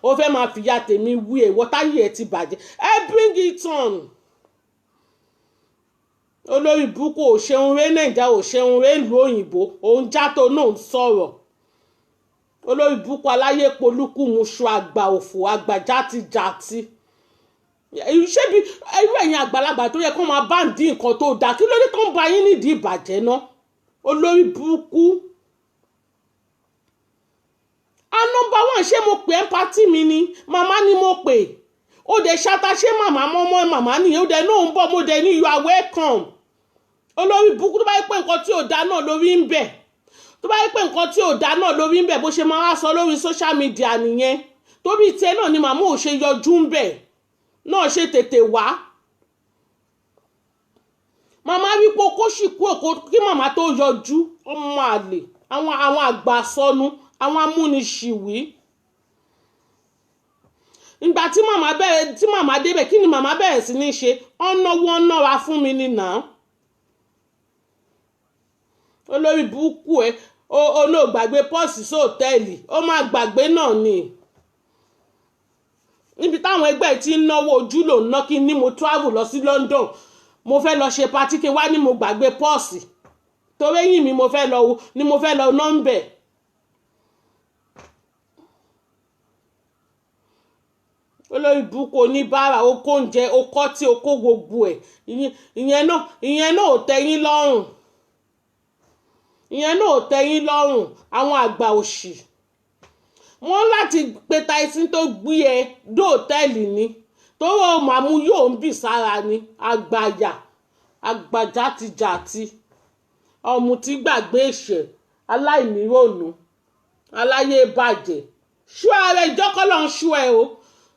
ó fẹ́ máa fìyà tèmi wí ẹ̀ ìwọ táyé ẹ̀ ti bàjẹ́ ẹ bring it on olórí burúkú ò ṣeun ré Nàìjíríà ò ṣeun ré ìlú òyìnbó òun já tó náà ń sọ̀rọ̀ olórí burúkú aláyé polúkú muṣu àgbà òfò àgbà játijàti ṣé bí irú ẹ̀yin àgbàlagbà tó yẹ kó máa bá ń dín nǹkan tó dáa kí ló dé tó ń ba yín nídìí ìbàjẹ́ náà olórí burúkú number one ṣé mo pè ẹ́ pátì mi ni màmá ni mo pè ó dẹ̀ ṣata ṣé màmá mọ́mọ́ màmá nìyẹn ó dẹ̀ náà ń bọ̀ mo dẹ̀ ní you are welcome olórí burúkú tó bá yẹ pé nǹkan tí ò dá náà lórí ń bẹ̀ tó bá yẹ pé nǹkan tí ò dá náà lórí ń bẹ̀ bó ṣe máa wá sọ lórí social media nìyẹn tóbi tiẹ̀ náà ni màmá ò ṣe yọjú ń bẹ̀ náà ṣe tètè wá màmá wípé kó sì kú òkú kí màmá tó yọjú ọmọ àlè àwọn àgbà sọnù àwọn amúniṣìwí ìgbà tí màmá débẹ̀ kí ni màmá bẹ̀rẹ̀ sí ní ṣe ọ̀nàwọ́ náà fún mi nìyà olórí burúkú ẹ olóògbàgbé pọ́ọ̀sì sóòtẹ́ẹ̀lì ó máa gbàgbé náà ni níbi táwọn ẹgbẹ́ tí ń náwó ojú lò ń ná kí ni mo travel lọ sí London mo fẹ́ lọ ṣe patí kí wá ní mo gbàgbé pọ́ọ̀sì torí ẹ̀yìn mi mo fẹ́ lọ nọ́mbẹ̀ olórí burúkú oníbàárà okó oúnjẹ okó tí okó gbogbo ẹ̀ ìyẹn náà ò tẹ́yìn lọ́rùn àwọn àgbà òṣì wọ́n láti pe Tyson tó gbé ẹ dóòtẹ́ẹ̀lì ni tówó màmú yóò ń bì sára ni àgbàjá ti jàti ọ̀mùtí gbàgbé ìṣẹ̀ aláìníròònú aláyé bàjẹ́ ṣú ara ìjọkọ́ lọ́n ṣú ẹ o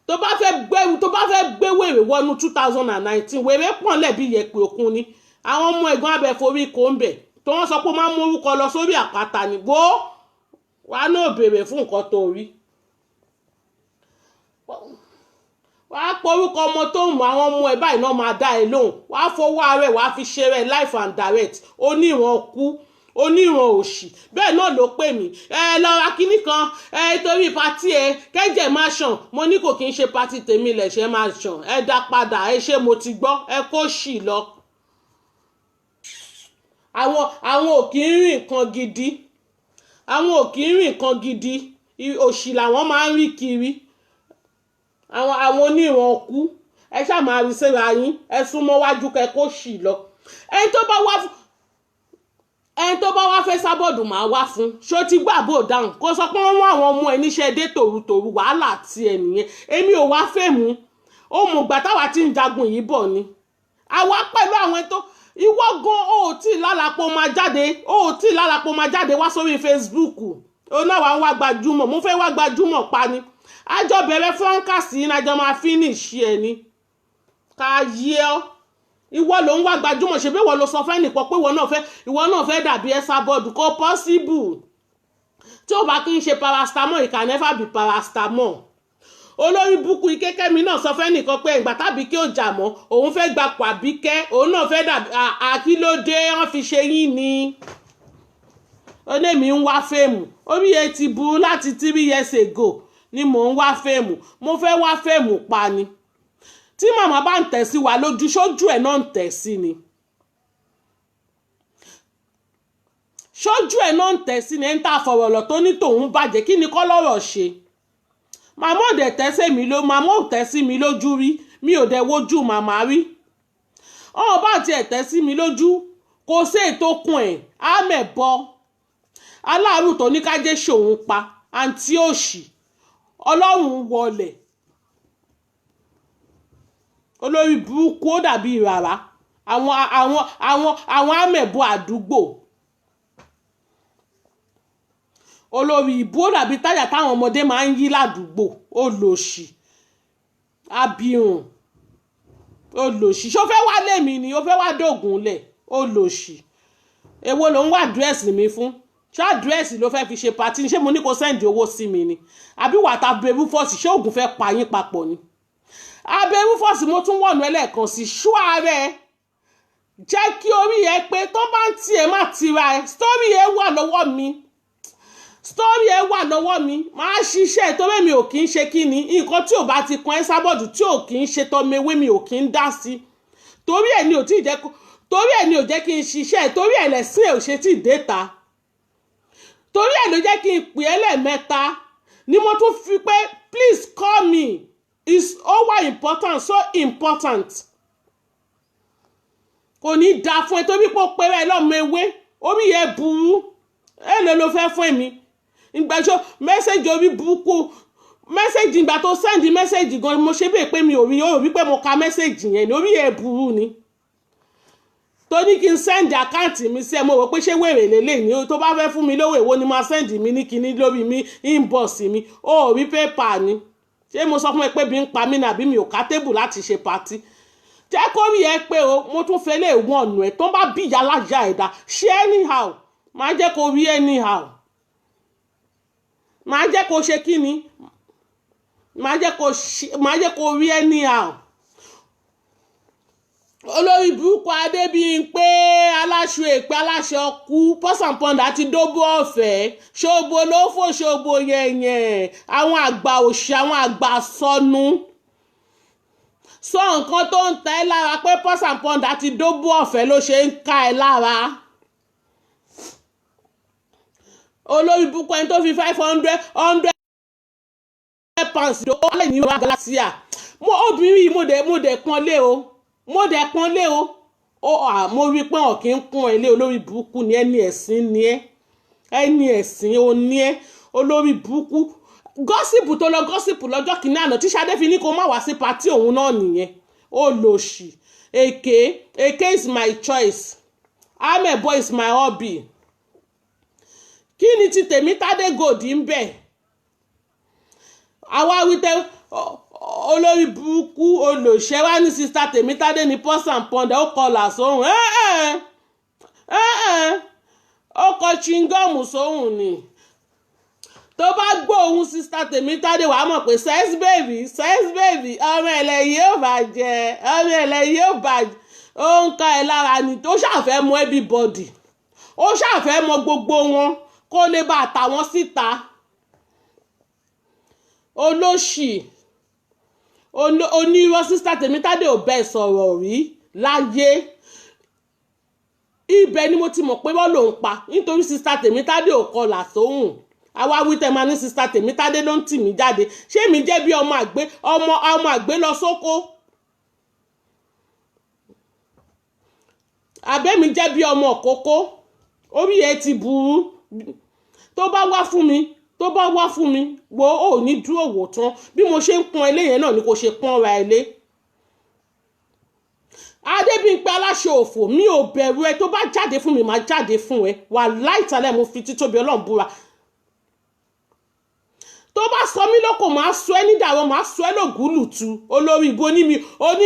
tó bá fẹ́ gbé wèrè wọnú 2019 wèrè pọ̀n lẹ́bi yẹ̀pẹ̀ òkun ni àwọn ọmọ ẹ̀gbọ́n abẹ́forí kò ń bẹ̀ tó wọ́n sọ pé ó máa ń mú orúkọ lọ sórí àpáta ni gbó wàá náà béèrè fún nǹkan tó rí wàá pọ orúkọ ọmọ tó ń mọ àwọn ọmọ ẹ báyìí náà máa dá ẹ lóhùn wàá fowó ààrẹ wàá fi ṣe rẹ life and direct oníran kú oníran òṣì bẹ́ẹ̀ náà ló pè mí lọ ra kinní kan torí patí kẹ́jẹ̀ máa ṣàn mo ní kò kí n ṣe patí tèmi lẹ̀ṣẹ̀ máa ṣàn dá padà ṣé mo ti gbọ́ kó ṣì lọ. àwọn ò kì í rìn nǹkan gidi òṣì làwọn máa ń rí kiri àwọn oníran kú ṣáà máa rí síra yín súnmọ́ wájú kó ṣì lọ ẹni tó bá wá fẹ́ sábọ̀dù máa wá fún ṣó ti gbàgbọ́ dáhùn kó sọ pé wọ́n mú àwọn ọmọ ẹ níṣẹ́ dé tòrutòru wàhálà tí ẹ nìyẹn èmi ò wá fèmú ó mú gbà táwa tí ń jagun yìí bọ̀ ni àwa pẹ̀lú àwọn tó ìwọ gan ó tí lálàpọ̀ máa jáde wá sórí Facebook ó náà wá ń wá gbajúmọ̀ mo fẹ́ wá gbajúmọ̀ pa ni àjọ bẹ̀rẹ̀ francasi ní àjọ máa finish ẹ ni ká yé ọ ìwọ ló ń wá gbajúmọ̀ ṣe bí ìwọ ló sọ fẹ́ nìkan pé ìwọ náà fẹ́ dàbí Esabod kò possible tí ó bá kí n ṣe paracetamol it can never be paracetamol olórí búkú ikékèmí náà sọ fẹ́ nìkan pé ìgbà tàbí kí ó jà mọ́ òun fẹ́ gba pàbíkẹ́ òun náà fẹ́ dàbí àkílódé wọ́n fi ṣe yín ni onémi ń wá fèmù orí ẹ ti burú láti 3 years ago ni mò ń wá fèmù mo fẹ́ wá fèmù pa ni tí màmá bá ń tẹ̀ sí wa lójú ṣojú ẹ̀ náà ń tẹ̀ sí ni ṣojú ẹ̀ náà ń tẹ̀ sí ni ẹ̀ ń tà fọ̀rọ̀ lọ tó ní tòun bàjẹ́ kí ni kọ́ lọ́rọ̀ ṣe màmá ò dẹ̀ tẹ́ sí mi lójú rí mi ò dẹ̀ wojú màmá rí ọ̀hún bá tiẹ̀ tẹ́ sí mi lójú kò sí ètò kun ẹ̀ àmẹ̀bọ aláàrù tó ní kájé ṣòun pa àǹtí òṣì ọlọ́run wọlẹ̀ olórí burúkú ó dàbí ìràrá àwọn àmẹ̀bọ àdúgbò olórí ìbú ó dàbí táyà táwọn ọmọdé máa ń yí ládùúgbò olòṣì abirùn olòṣì ṣó fẹ́ wá lé mi ni ó fẹ́ wá dògùn lẹ̀ olòṣì èwo ló ń wá dírẹ́sì mi fún ṣé àdírẹ́sì ló fẹ́ fi ṣe patí ṣé mo ní kó sẹ́ǹdì owó sí mi ni àbí wàtá abẹ́rú fọ́ọ̀sì ṣé oògùn fẹ́ pa yín papọ̀ ni abẹ́rú fọ́ọ̀sì mo tún wọ̀nù ẹlẹ́ẹ̀kan sí ṣú ààrẹ jẹ́ kí orí ẹ pé tó bá ń tiẹ̀ má tira ẹ sítórì ẹ wà lọ́wọ́ mi máa ṣiṣẹ́ torí mi ò kí ń ṣe kí ni nǹkan tí ò bá ti kan Esabod tí ò kí ń ṣe tọmewé mi ò kí ń dá sí torí ẹ̀ ni ò jẹ́ kí n ṣiṣẹ́ torí ẹ̀ lẹ́sìn ẹ̀ ò ṣe tí ì déta torí ẹ̀ ló jẹ́ kí n pè é lẹ́ẹ̀mẹ́ta ni mo tún fi pé please call me it's over important so important kò ní dáa fún ẹ torí pé ó pẹ́rẹ́ lọ́mọ ewé orí ẹ burú èlò ló fẹ́ fún mi ìgbàjọ mẹ́sẹ̀gì orí burúkú mẹ́sẹ̀gì ìgbà tó sẹ́ndì mẹ́sẹ̀gì gan mo ṣe bẹ́ẹ̀ pé mi ò rí pé mo ka mẹ́sẹ̀gì yẹn ní orí ẹ̀ burú ni tó ní kí n sẹ́ndì àkáǹtì mi sí ẹ mo rò pé ṣé wèrè lélẹ̀ ni tó bá fẹ́ fún mi lówó èwo ni máa sẹ́ndì mi ní kinní lórí mi inbox mi ó rí pépà ni ṣé mo sọ fún ẹ pé bí ń pa mí nàbí mi ò ká tébù láti ṣe pàtí jẹ́ kó rí ẹ pé o mo tún fẹ́ lè wọ̀n ọ̀nà ẹ̀ tó bá bí ìyá alájà ẹ̀dá ṣé anyhow máa jẹ́ kó rí anyhow máa jẹ́ kó ṣe kí ni máa jẹ́ kó rí anyhow olórí burúkú Adébíyìnpé aláṣọ èpè aláṣọ ọkú pọ́sàmpọ́ndà ti dóbó ọ̀fẹ́ ṣòbò ló fò ṣòbò yẹ̀yẹ̀ àwọn àgbà òṣì àwọn àgbà sọnù sọ nǹkan tó ń ta ẹ́ lára pé pọ́sàmpọ́ndà ti dóbó ọ̀fẹ́ ló ṣe ń ká ẹ lára olórí burúkú ẹni tó fi 500 pounds ló wọlé ní ìwà galaxia obìnrin yìí mo dẹ̀ pọ́nlé o mo rí pé ọ̀kí ń kún ẹ lé olórí burúkú ni ẹni ẹ̀sìn ni ẹ ẹni ẹ̀sìn ò ní ẹ olórí burúkú gọ́sìpù tó lọ gọ́sìpù lọ́jọ́ kìíní àná tí Ṣadé fi ní kó má wá sí pàtí òun náà nìyẹn ó lò sí èké is my choice amebo is my hobby kí ni ti Tèmítádé Gold ń bẹ̀ àwa wí tẹ́ olórí burúkú olòṣẹ́ wá ní sista Tèmítádé ní pọ́sàmpọ́ndà ó kọlà sóhun ó kọ chingọ́ọ̀mù sóhun ni tó bá gbọ́ ohun sista Tèmítádé wàá mọ̀ pé sex baby ọmọ ẹlẹ́yìí yóò bàjẹ́ ó ń ká ẹ lára ni tó ṣàfẹ́ mọ everybody ó ṣàfẹ́ mọ gbogbo wọn kó lè bá àtàwọn síta olóṣì onírọ́ sísá Tèmítádé ò bẹ́ẹ̀ sọ̀rọ̀ rí láyé ibẹ̀ ni mo ti mọ̀ pé wọ́n ló ń pa nítorí sísá Tèmítádé ò kọlà sóhùn àwa wí tẹ́ máa ní sísá Tèmítádé ló ń tì mí jáde ṣé mi jẹ́ bí ọmọ àgbẹ̀ lọ sóko àbẹ́mi jẹ́ bí ọmọ òkókó orí ẹ ti burú tó bá wá fún mi wo ò ní dúró wò tán bí mo ṣe ń pọ́n ilé yẹn náà ni kò ṣe pọ́n ra ilé Adébíyìnpé aláṣẹ òfò mi ò bẹ̀rù ẹ tó bá jáde fún mi máa jáde fún ẹ wà láìtàlẹ̀ mo fi títóbi Ọlọ́run búra tó bá sọ mí lóko máa sọ ẹ nídàrọ́ máa sọ ẹ lògúlùtù olórí ibo oní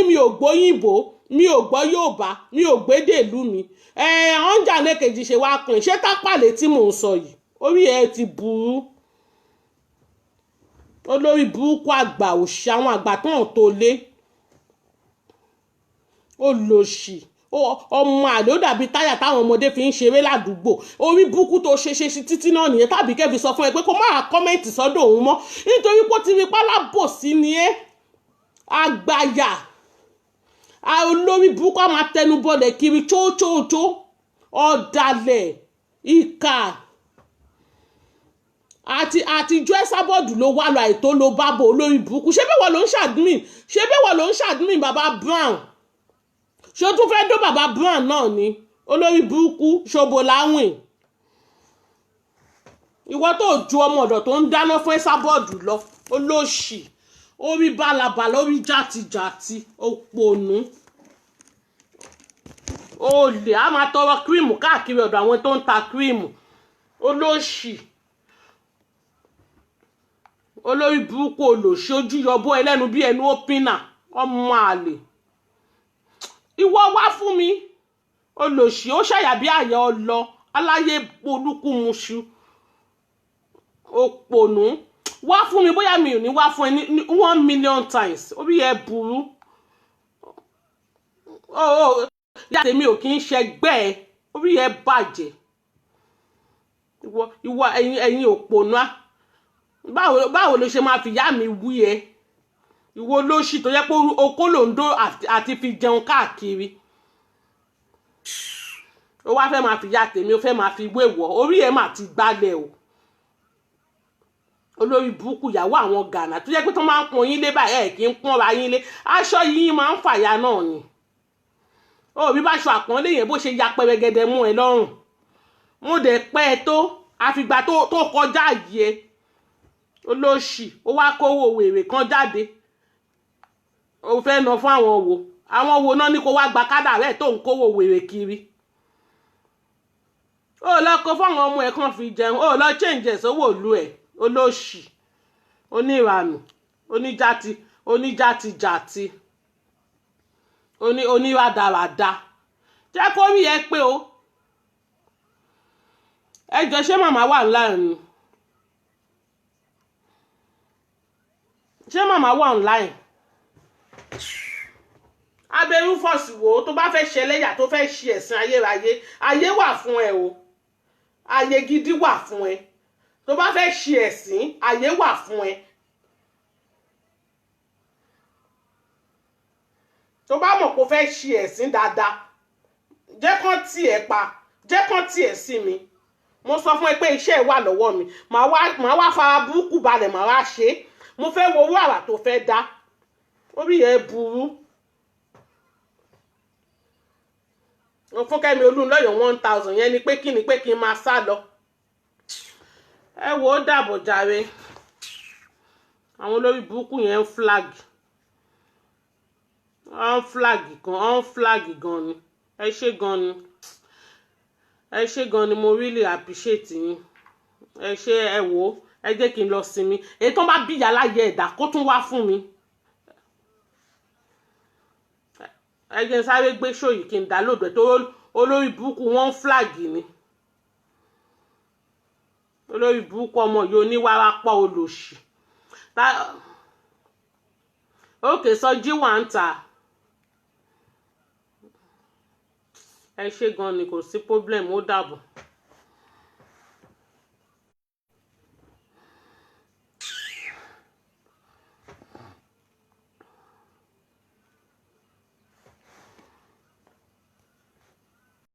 mi ò gbóyìnbó mi ò gbọ́ Yorùbá mi ò gbédè ìlú mi ọ̀njà lẹ́kẹ̀jì ṣe wá pin ṣé tápàlẹ̀ tí mò ń sọ yìí orí ẹ ti burú olórí burúkú àgbà òṣì àwọn àgbà tó hàn tó lé olòṣì ọmọ àlè ó dàbí táyà táwọn ọmọdé fi ń ṣeré ládùúgbò orí burúkú tó ṣe títí náà nìyẹn tàbí kẹ́fi sọ fún ẹ pé kó má kọ́mẹ́ǹtì sọ́dọ̀ òun mọ́ nítorí pé ó ti rí pálábòsí ni ẹ́ àgbàyà olórí burúkú àwọn atẹnubọlẹ̀ kiri tótótó ọ̀dàlẹ̀ ìkà àtijọ́ Ẹsábọ́ọ̀dù ló wà lọ àìtó ló bá bò olórí burúkú ṣé bẹ́ẹ̀ wọ́n ló ń ṣàdmìn bàbá Brown ṣé ó tún fẹ́ dó bàbá Brown náà ni olórí burúkú ṣòbò láwìn ìwọ tó ju ọmọ ọ̀dọ̀ tó ń dáná fún Ẹsábọ́ọ̀dù lọ olóṣì orí bálabàlà orí jàtìjàtì òpònú olè á máa tọrọ kírìmù káàkiri ọ̀dọ̀ àwọn tó ń ta kírìmù olóṣì olórí burúkú olòṣì ojú yọbọ ẹlẹ́nu bí ẹnu ópínà ọmọ àlè ìwọ wá fún mi olòṣì ó ṣàyà bí àyà ọlọ aláyé olúkú muṣu òpònú wá fún mi bóyá mi ò ní wá fún ẹ ní 1 million times orí ẹ burú ìyá tèmi ò kì í ṣẹgbẹ́ ẹ orí ẹ bàjẹ́ ìwọ ẹ̀yin òpònú á báwo ló ṣe máa fi ìyá mi wí ẹ ìwọ olóṣì tó yẹ pé okó ló ń dó àti fi jẹun káàkiri ó wá fẹ́ máa fi ìyá tèmi ó fẹ́ máa fi wéwọ̀ orí ẹ mà ti gbálẹ̀ o olórí burúkú ìyàwó àwọn Ghana tó yẹ pé tó máa ń pọn yín lé báyìí ẹ kì í pọ́nra yín lé aṣọ yín máa ń fàya náà ni ó bí bá aṣọ àpọ́nlé yẹn bó ṣe ya pẹrẹgẹdẹ mú ẹ lọ́rùn mo dẹ̀ pẹ́ ẹ tó àfìgbà tó kọjá yìí olóṣì ó wá kówó wèrè kan jáde ó fẹ́ ná fún àwọn wo náà ní kó wá gba kádà rẹ̀ tó ń kówó wèrè kiri ó lọ kó fáwọn ọmọ ẹ̀ kan fi jẹun ó lọ change ẹ̀ sówó ìlú ẹ̀ olóṣì oníranù oníjàtijàti oníradàràdà jẹ́ kó rí ẹ pé o ẹ jọ ṣé màmá wà online ṣé màmá wà online abẹ́rú fọ̀sì wò ó tó bá fẹ́ ṣẹlẹ́yà tó fẹ́ ṣe ẹ̀sìn ayérayé ayé wà fún ẹ o ayé gidi wà fún ẹ tó bá fẹ́ ṣe ẹ̀sìn ayé wà fún ẹ tó bá mọ̀ pé ó fẹ́ ṣe ẹ̀sìn dáadáa jẹ́ kán tì ẹ́ pa jẹ́ kán tì ẹ́ sí mi mo sọ fún ẹ pé iṣẹ́ wà lọ́wọ́ mi màá wá fara burúkú balẹ̀ màá wá ṣe é mo fẹ́ wo owó àrà tó fẹ́ dá orí ẹ burú fún Kẹ́mi Olúnlọ́yọ̀ 1000 yẹn ni pé kí n máa sá lọ ẹ wò ó dàbọ̀ jàre àwọn olórí burúkú yẹn ń flag gan ni ẹ ṣé gan ni mo really appreciate yín ẹ ṣé ẹ wò ó ẹ jẹ́ kí n lọ sinmi èyí tó bá bí ìyá láyé ẹ̀dá kó tún wá fún mi ẹ jẹ́ sáré gbé ṣòyí kí n dá lòdù tó olórí burúkú wọn ń flag ni olórí burúkú ọmọ yìí oníwàrápọ̀ olòṣì òkè Sọjí wà ń tà ẹ ṣé gan ni kò sí problem ó dàbọ̀.